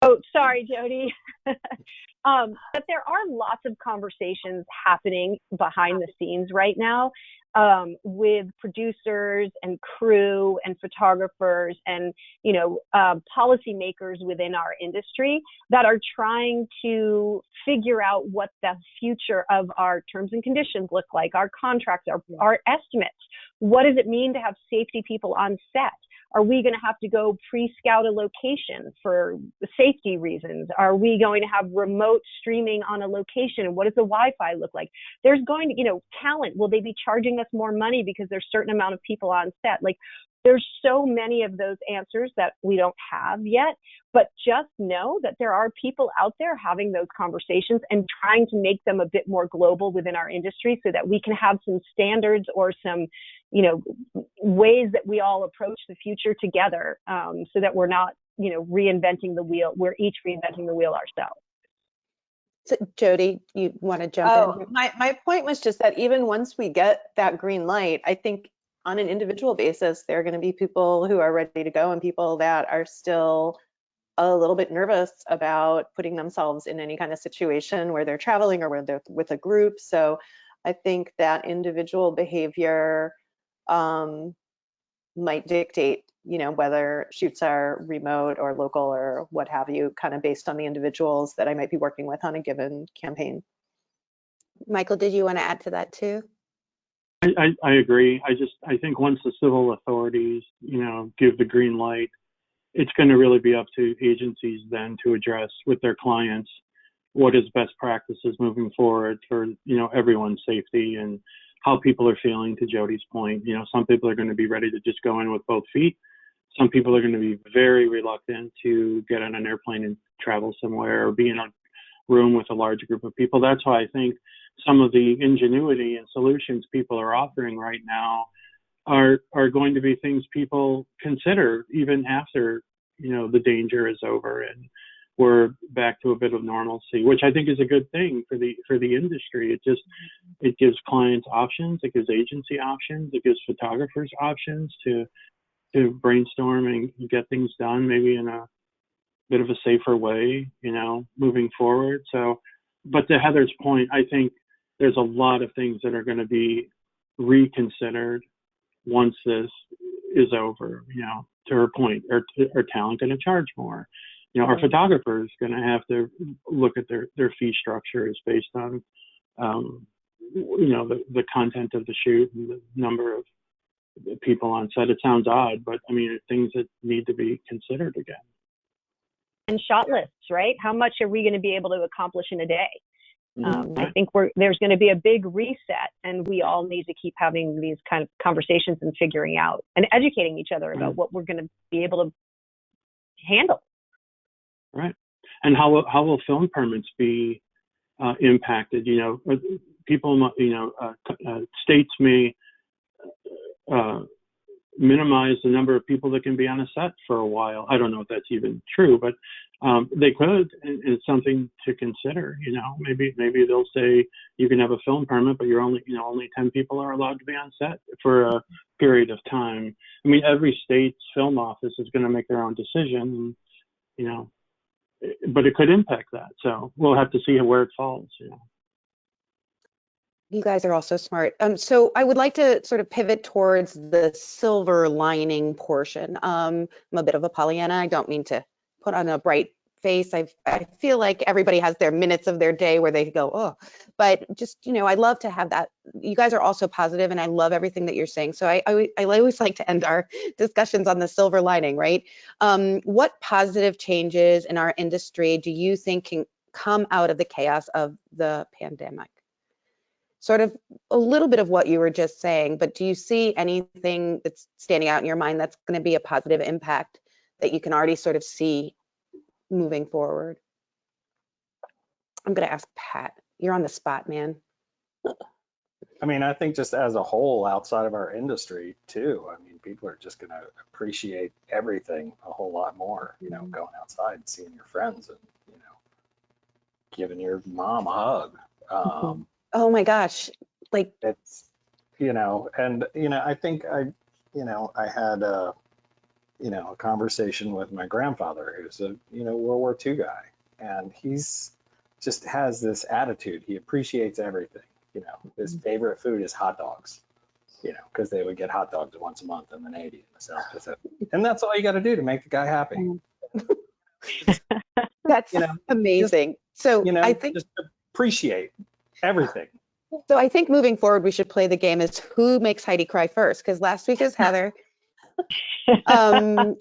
Oh, sorry, Jodi. But there are lots of conversations happening behind the scenes right now, with producers and crew and photographers and, policymakers within our industry that are trying to figure out what the future of our terms and conditions look like, our contracts, our estimates. What does it mean to have safety people on set? Are we going to have to go pre-scout a location for safety reasons? Are we going to have remote streaming on a location? And what does the Wi-Fi look like? There's going to, talent. Will they be charging us more money because there's a certain amount of people on set? Like, there's so many of those answers that we don't have yet, but just know that there are people out there having those conversations and trying to make them a bit more global within our industry so that we can have some standards or some, ways that we all approach the future together, so that we're not, reinventing the wheel. We're each reinventing the wheel ourselves. So, Jodi, you want to jump in? My point was just that even once we get that green light, I think on an individual basis, there are going to be people who are ready to go and people that are still a little bit nervous about putting themselves in any kind of situation where they're traveling or where they're with a group. So I think that individual behavior might dictate, whether shoots are remote or local or what have you, kind of based on the individuals that I might be working with on a given campaign. Michael, did you want to add to that too? I agree. I think once the civil authorities, give the green light, it's going to really be up to agencies then to address with their clients what is best practices moving forward for, everyone's safety and how people are feeling, to Jodi's point. Some people are going to be ready to just go in with both feet. Some people are going to be very reluctant to get on an airplane and travel somewhere or be in a room with a large group of people. That's why I think some of the ingenuity and solutions people are offering right now are going to be things people consider even after, the danger is over and we're back to a bit of normalcy, which I think is a good thing for the industry. It gives clients options, it gives agency options, it gives photographers options to brainstorm and get things done maybe in a bit of a safer way, moving forward. So, but to Heather's point, I think there's a lot of things that are going to be reconsidered once this is over. To her point, are talent going to charge more? Our photographers going to have to look at their fee structures based on, the content of the shoot and the number of people on set. It sounds odd, but I mean, things that need to be considered again. And shot lists, right? How much are we going to be able to accomplish in a day? I think there's going to be a big reset, and we all need to keep having these kind of conversations and figuring out and educating each other about what we're going to be able to handle. Right. And how will film permits be impacted? People, states may minimize the number of people that can be on a set for a while. I don't know if that's even true, but they could, and it's something to consider. Maybe they'll say you can have a film permit, but you're only 10 people are allowed to be on set for a period of time. I mean, every state's film office is going to make their own decision, and, but it could impact that. So we'll have to see where it falls. You guys are all so smart. So I would like to sort of pivot towards the silver lining portion. I'm a bit of a Pollyanna. I don't mean to put on a bright face. I feel like everybody has their minutes of their day where they go, oh, but just, I love to have that. You guys are also positive, and I love everything that you're saying. So I always like to end our discussions on the silver lining, right? What positive changes in our industry do you think can come out of the chaos of the pandemic? Sort of a little bit of what you were just saying, but do you see anything that's standing out in your mind that's going to be a positive impact that you can already sort of see moving forward? I'm going to ask Pat. You're on the spot, man. I mean, I think just as a whole, outside of our industry too, I mean, people are just going to appreciate everything a whole lot more, going outside and seeing your friends and, giving your mom a hug. Oh my gosh. Like it's, and, I think I had a conversation with my grandfather, who's a, World War II guy, and he's just has this attitude. He appreciates everything. His favorite food is hot dogs, because they would get hot dogs once a month in the Navy in the South Pacific. And that's all you got to do to make the guy happy. That's amazing. I think just appreciate everything. So I think moving forward, we should play the game as who makes Heidi cry first, because last week is Heather. When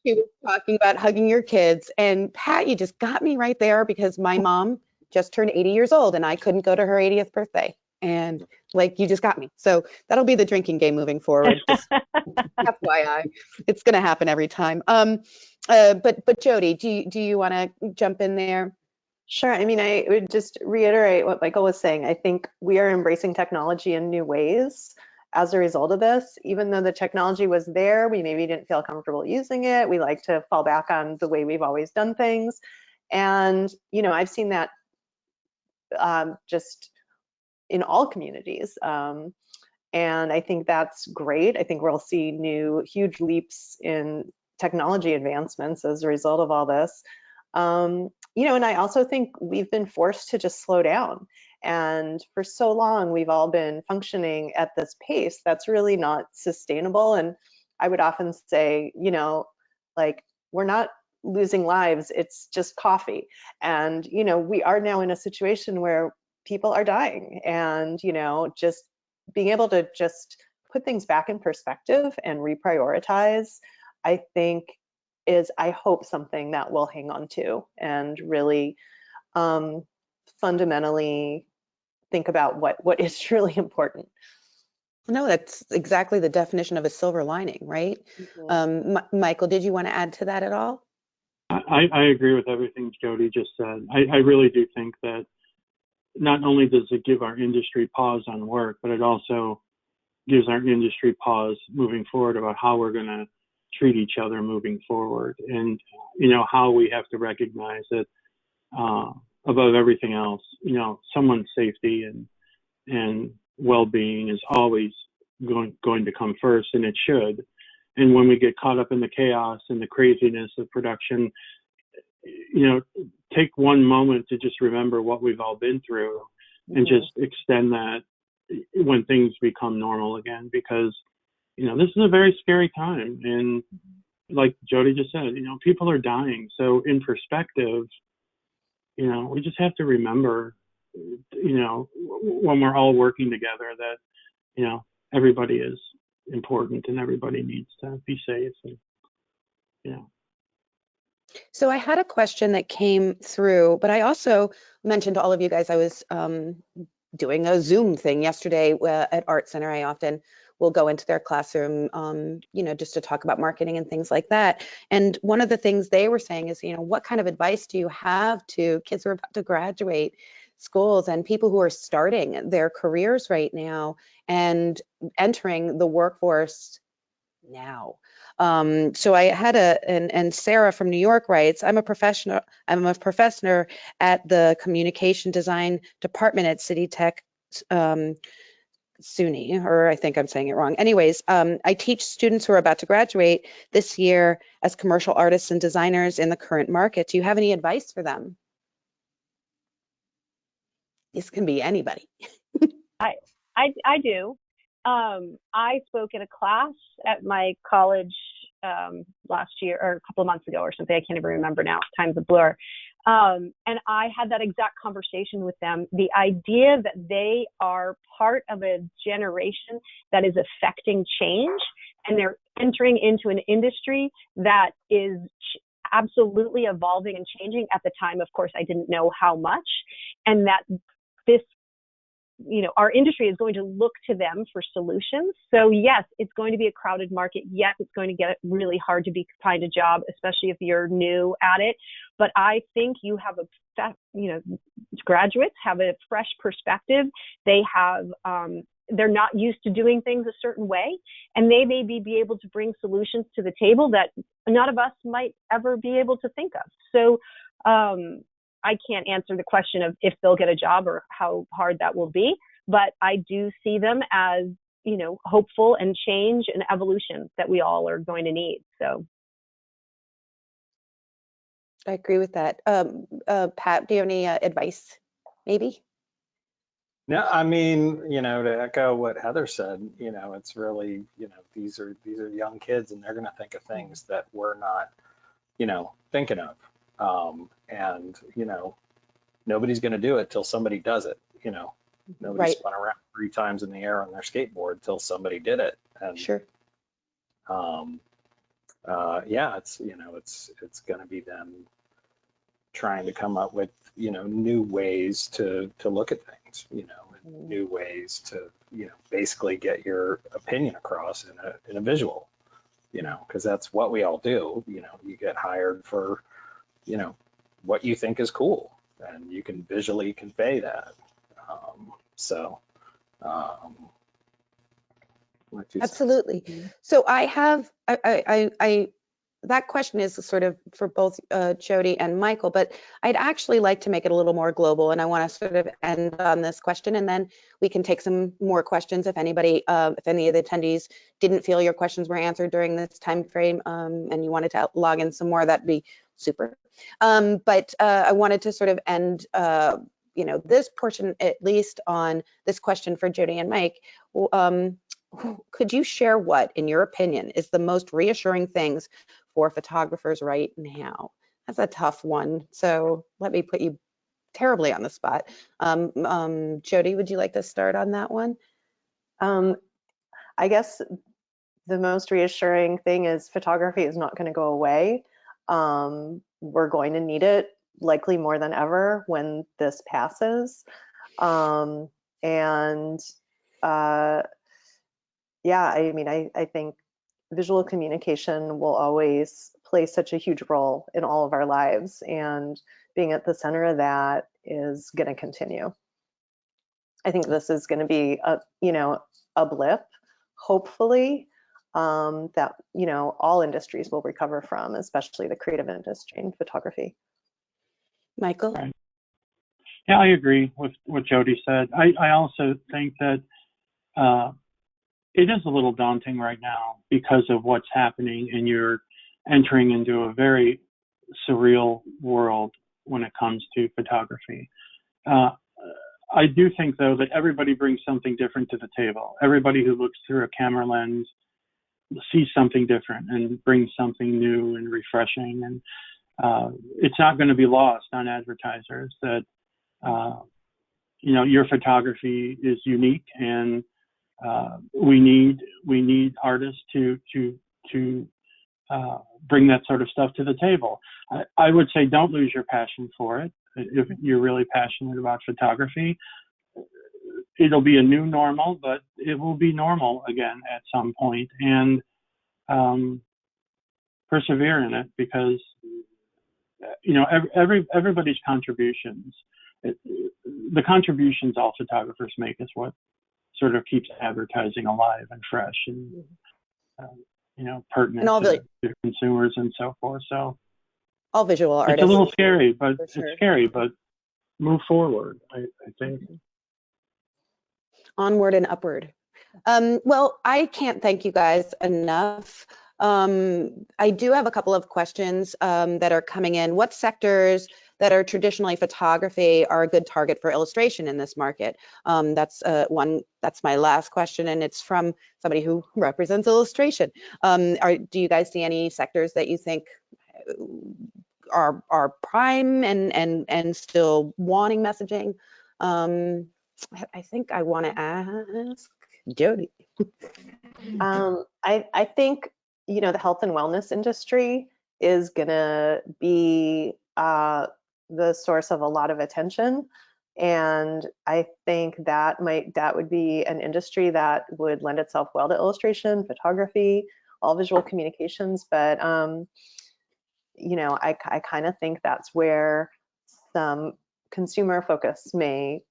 she was talking about hugging your kids, and Pat, you just got me right there, because my mom just turned 80 years old and I couldn't go to her 80th birthday, and you just got me. So that'll be the drinking game moving forward. Just FYI, it's going to happen every time. But Jodi, do you want to jump in there? Sure. I mean, I would just reiterate what Michael was saying. I think we are embracing technology in new ways as a result of this. Even though the technology was there, we maybe didn't feel comfortable using it. We like to fall back on the way we've always done things. And, I've seen that just in all communities. And I think that's great. I think we'll see huge leaps in technology advancements as a result of all this. And I also think we've been forced to just slow down. And for so long, we've all been functioning at this pace that's really not sustainable. And I would often say, like, we're not losing lives, it's just coffee. And, we are now in a situation where people are dying, and, just being able to just put things back in perspective and reprioritize, I think is, I hope, something that we'll hang on to and really fundamentally think about what is truly important. No, that's exactly the definition of a silver lining, right? Michael, did you want to add to that at all? I agree with everything Jodi just said. I really do think that not only does it give our industry pause on work, but it also gives our industry pause moving forward about how we're going to treat each other moving forward. And, how we have to recognize that above everything else, someone's safety and well-being is always going to come first, and it should. And when we get caught up in the chaos and the craziness of production, take one moment to just remember what we've all been through and just extend that when things become normal again, because, this is a very scary time. And like Jodi just said, people are dying. So in perspective, we just have to remember, when we're all working together that, everybody is important and everybody needs to be safe. And, So I had a question that came through, but I also mentioned to all of you guys I was doing a Zoom thing yesterday at Art Center. I often will go into their classroom, just to talk about marketing and things like that. And one of the things they were saying is, what kind of advice do you have to kids who are about to graduate schools and people who are starting their careers right now and entering the workforce now? So I had and Sarah from New York writes, I'm a professor at the communication design department at City Tech SUNY, or I think I'm saying it wrong. Anyways, I teach students who are about to graduate this year as commercial artists and designers in the current market. Do you have any advice for them? This can be anybody. I do. I spoke in a class at my college last year or a couple of months ago or something. I can't even remember now. Time's a blur. And I had that exact conversation with them. The idea that they are part of a generation that is affecting change, and they're entering into an industry that is absolutely evolving and changing. At the time, of course, I didn't know how much, and that this, our industry is going to look to them for solutions. So yes, it's going to be a crowded market. Yes, it's going to get really hard to find a job, especially if you're new at it. But I think you have graduates have a fresh perspective. They have, they're not used to doing things a certain way, and they may be able to bring solutions to the table that none of us might ever be able to think of. So, I can't answer the question of if they'll get a job or how hard that will be, but I do see them as, hopeful and change and evolution that we all are going to need. So I agree with that. Pat, do you have any advice, maybe? No, I mean, to echo what Heather said, it's really, these are young kids, and they're going to think of things that we're not, thinking of. And, nobody's going to do it till somebody does it. Nobody Right. spun around 3 times in the air on their skateboard till somebody did it. And, Sure. yeah, it's going to be them trying to come up with, new ways to look at things, and new ways to, basically get your opinion across in a visual, because that's what we all do. You get hired for, what you think is cool, and you can visually convey that. Absolutely. So I have, I that question is sort of for both Jodi and Michael, but I'd actually like to make it a little more global, and I want to sort of end on this question, and then we can take some more questions if anybody, if any of the attendees didn't feel your questions were answered during this time frame, and you wanted to log in some more, that'd be super. But I wanted to sort of end, this portion at least on this question for Jodi and Mike. Could you share what, in your opinion, is the most reassuring things for photographers right now? That's a tough one. So let me put you terribly on the spot. Jodi, would you like to start on that one? I guess the most reassuring thing is photography is not going to go away. We're going to need it likely more than ever when this passes. Yeah, I mean, I think visual communication will always play such a huge role in all of our lives, and being at the center of that is going to continue. I think this is going to be a blip, hopefully, that all industries will recover from, especially the creative industry and photography. Michael? Right. Yeah, I agree with what Jodi said. I also think that it is a little daunting right now because of what's happening, and you're entering into a very surreal world when it comes to photography. I do think, though, that everybody brings something different to the table. Everybody who looks through a camera lens sees something different and brings something new and refreshing. And it's not going to be lost on advertisers that, your photography is unique, and we need artists to bring that sort of stuff to the table. I would say don't lose your passion for it. If you're really passionate about photography, it'll be a new normal, but it will be normal again at some point, and persevere in it, because everybody's contributions, the contributions all photographers make is what sort of keeps advertising alive and fresh and pertinent to consumers and so forth. So all visual artists. It's a little scary, but sure. It's scary, but move forward, I think. Onward and upward. Well, I can't thank you guys enough. I do have a couple of questions that are coming in. What sectors that are traditionally photography are a good target for illustration in this market? That's my last question, and it's from somebody who represents illustration. Do you guys see any sectors that you think are prime and still wanting messaging? I think I want to ask Jodi. I think the health and wellness industry is gonna be the source of a lot of attention, and I think that would be an industry that would lend itself well to illustration, photography, all visual communications. But I kind of think that's where some consumer focus may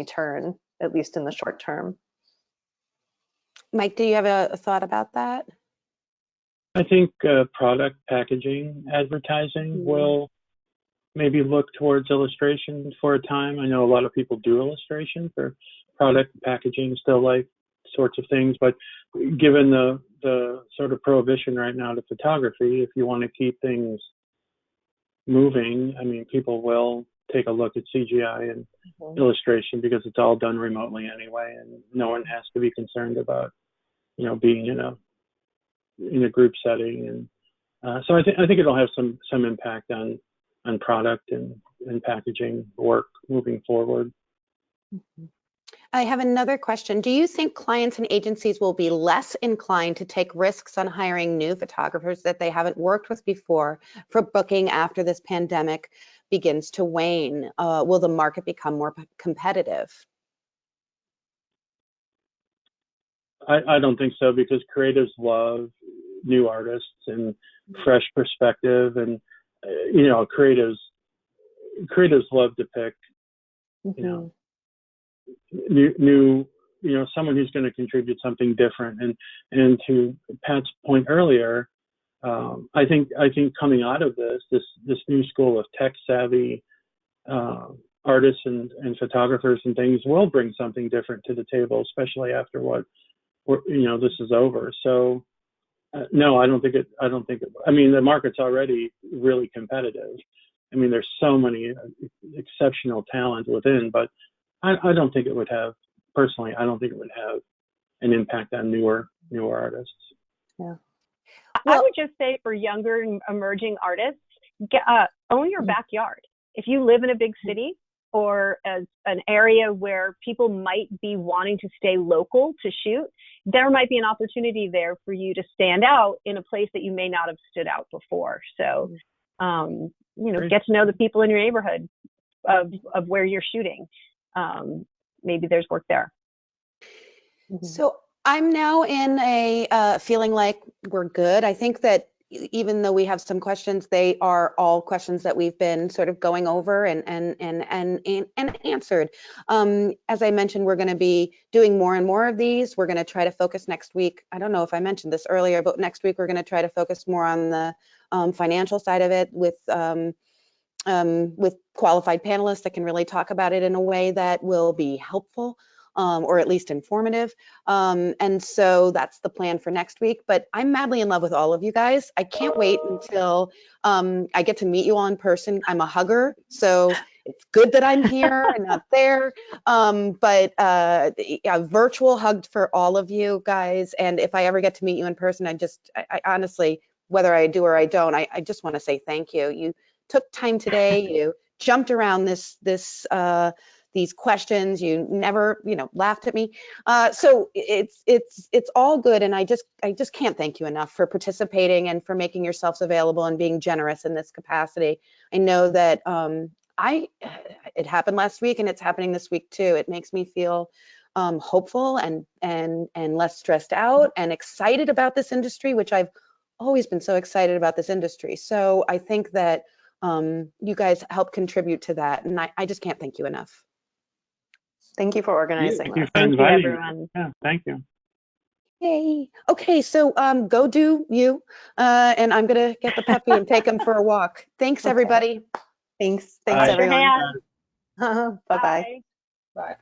turn, at least in the short term. Mike, do you have a thought about that? I think product packaging advertising will maybe look towards illustration for a time. I know a lot of people do illustration for product packaging, still life sorts of things, but given the sort of prohibition right now to photography, if you want to keep things moving, I mean, people will take a look at CGI and illustration because it's all done remotely anyway, and no one has to be concerned about being in a group setting. And so I think it'll have some impact on product and packaging work moving forward. I have another question. Do you think clients and agencies will be less inclined to take risks on hiring new photographers that they haven't worked with before for booking after this pandemic begins to wane? Will the market become more competitive? I don't think so, because creatives love new artists and fresh perspective, and creatives love to pick new someone who's going to contribute something different. And to Pat's point earlier, I think coming out of this new school of tech savvy artists and photographers and things will bring something different to the table, especially after this is over. So no, I don't think it. I mean, the market's already really competitive. I mean, there's so many exceptional talent within, but I don't think it would have, personally, I don't think it would have an impact on newer artists. Yeah. I would just say for younger and emerging artists, own your backyard. If you live in a big city or as an area where people might be wanting to stay local to shoot, there might be an opportunity there for you to stand out in a place that you may not have stood out before. So, get to know the people in your neighborhood of where you're shooting. Maybe there's work there. So I'm now in a feeling like we're good. I think that even though we have some questions, they are all questions that we've been sort of going over and answered. As I mentioned, we're going to be doing more and more of these. We're going to try to focus next week. I don't know if I mentioned this earlier, but next week we're going to try to focus more on the financial side of it with qualified panelists that can really talk about it in a way that will be helpful. Or at least informative. And so that's the plan for next week. But I'm madly in love with all of you guys. I can't wait until I get to meet you all in person. I'm a hugger, so it's good that I'm here and not there. But a virtual hug for all of you guys. And if I ever get to meet you in person, I honestly, whether I do or I don't, I just want to say thank you. You took time today. You jumped around these questions. You never, laughed at me. So it's all good. And I just can't thank you enough for participating and for making yourselves available and being generous in this capacity. I know that it happened last week and it's happening this week too. It makes me feel hopeful and less stressed out and excited about this industry, which I've always been so excited about this industry. So I think that you guys help contribute to that. And I just can't thank you enough. Thank you for organizing. Thank you for Thank you, inviting everyone. me. Yeah, thank you. Yay. Okay, so go do you, and I'm gonna get the puppy and take him for a walk. Thanks, Okay. everybody. Thanks, Bye. everyone. Your hand. Bye-bye. Bye. Bye.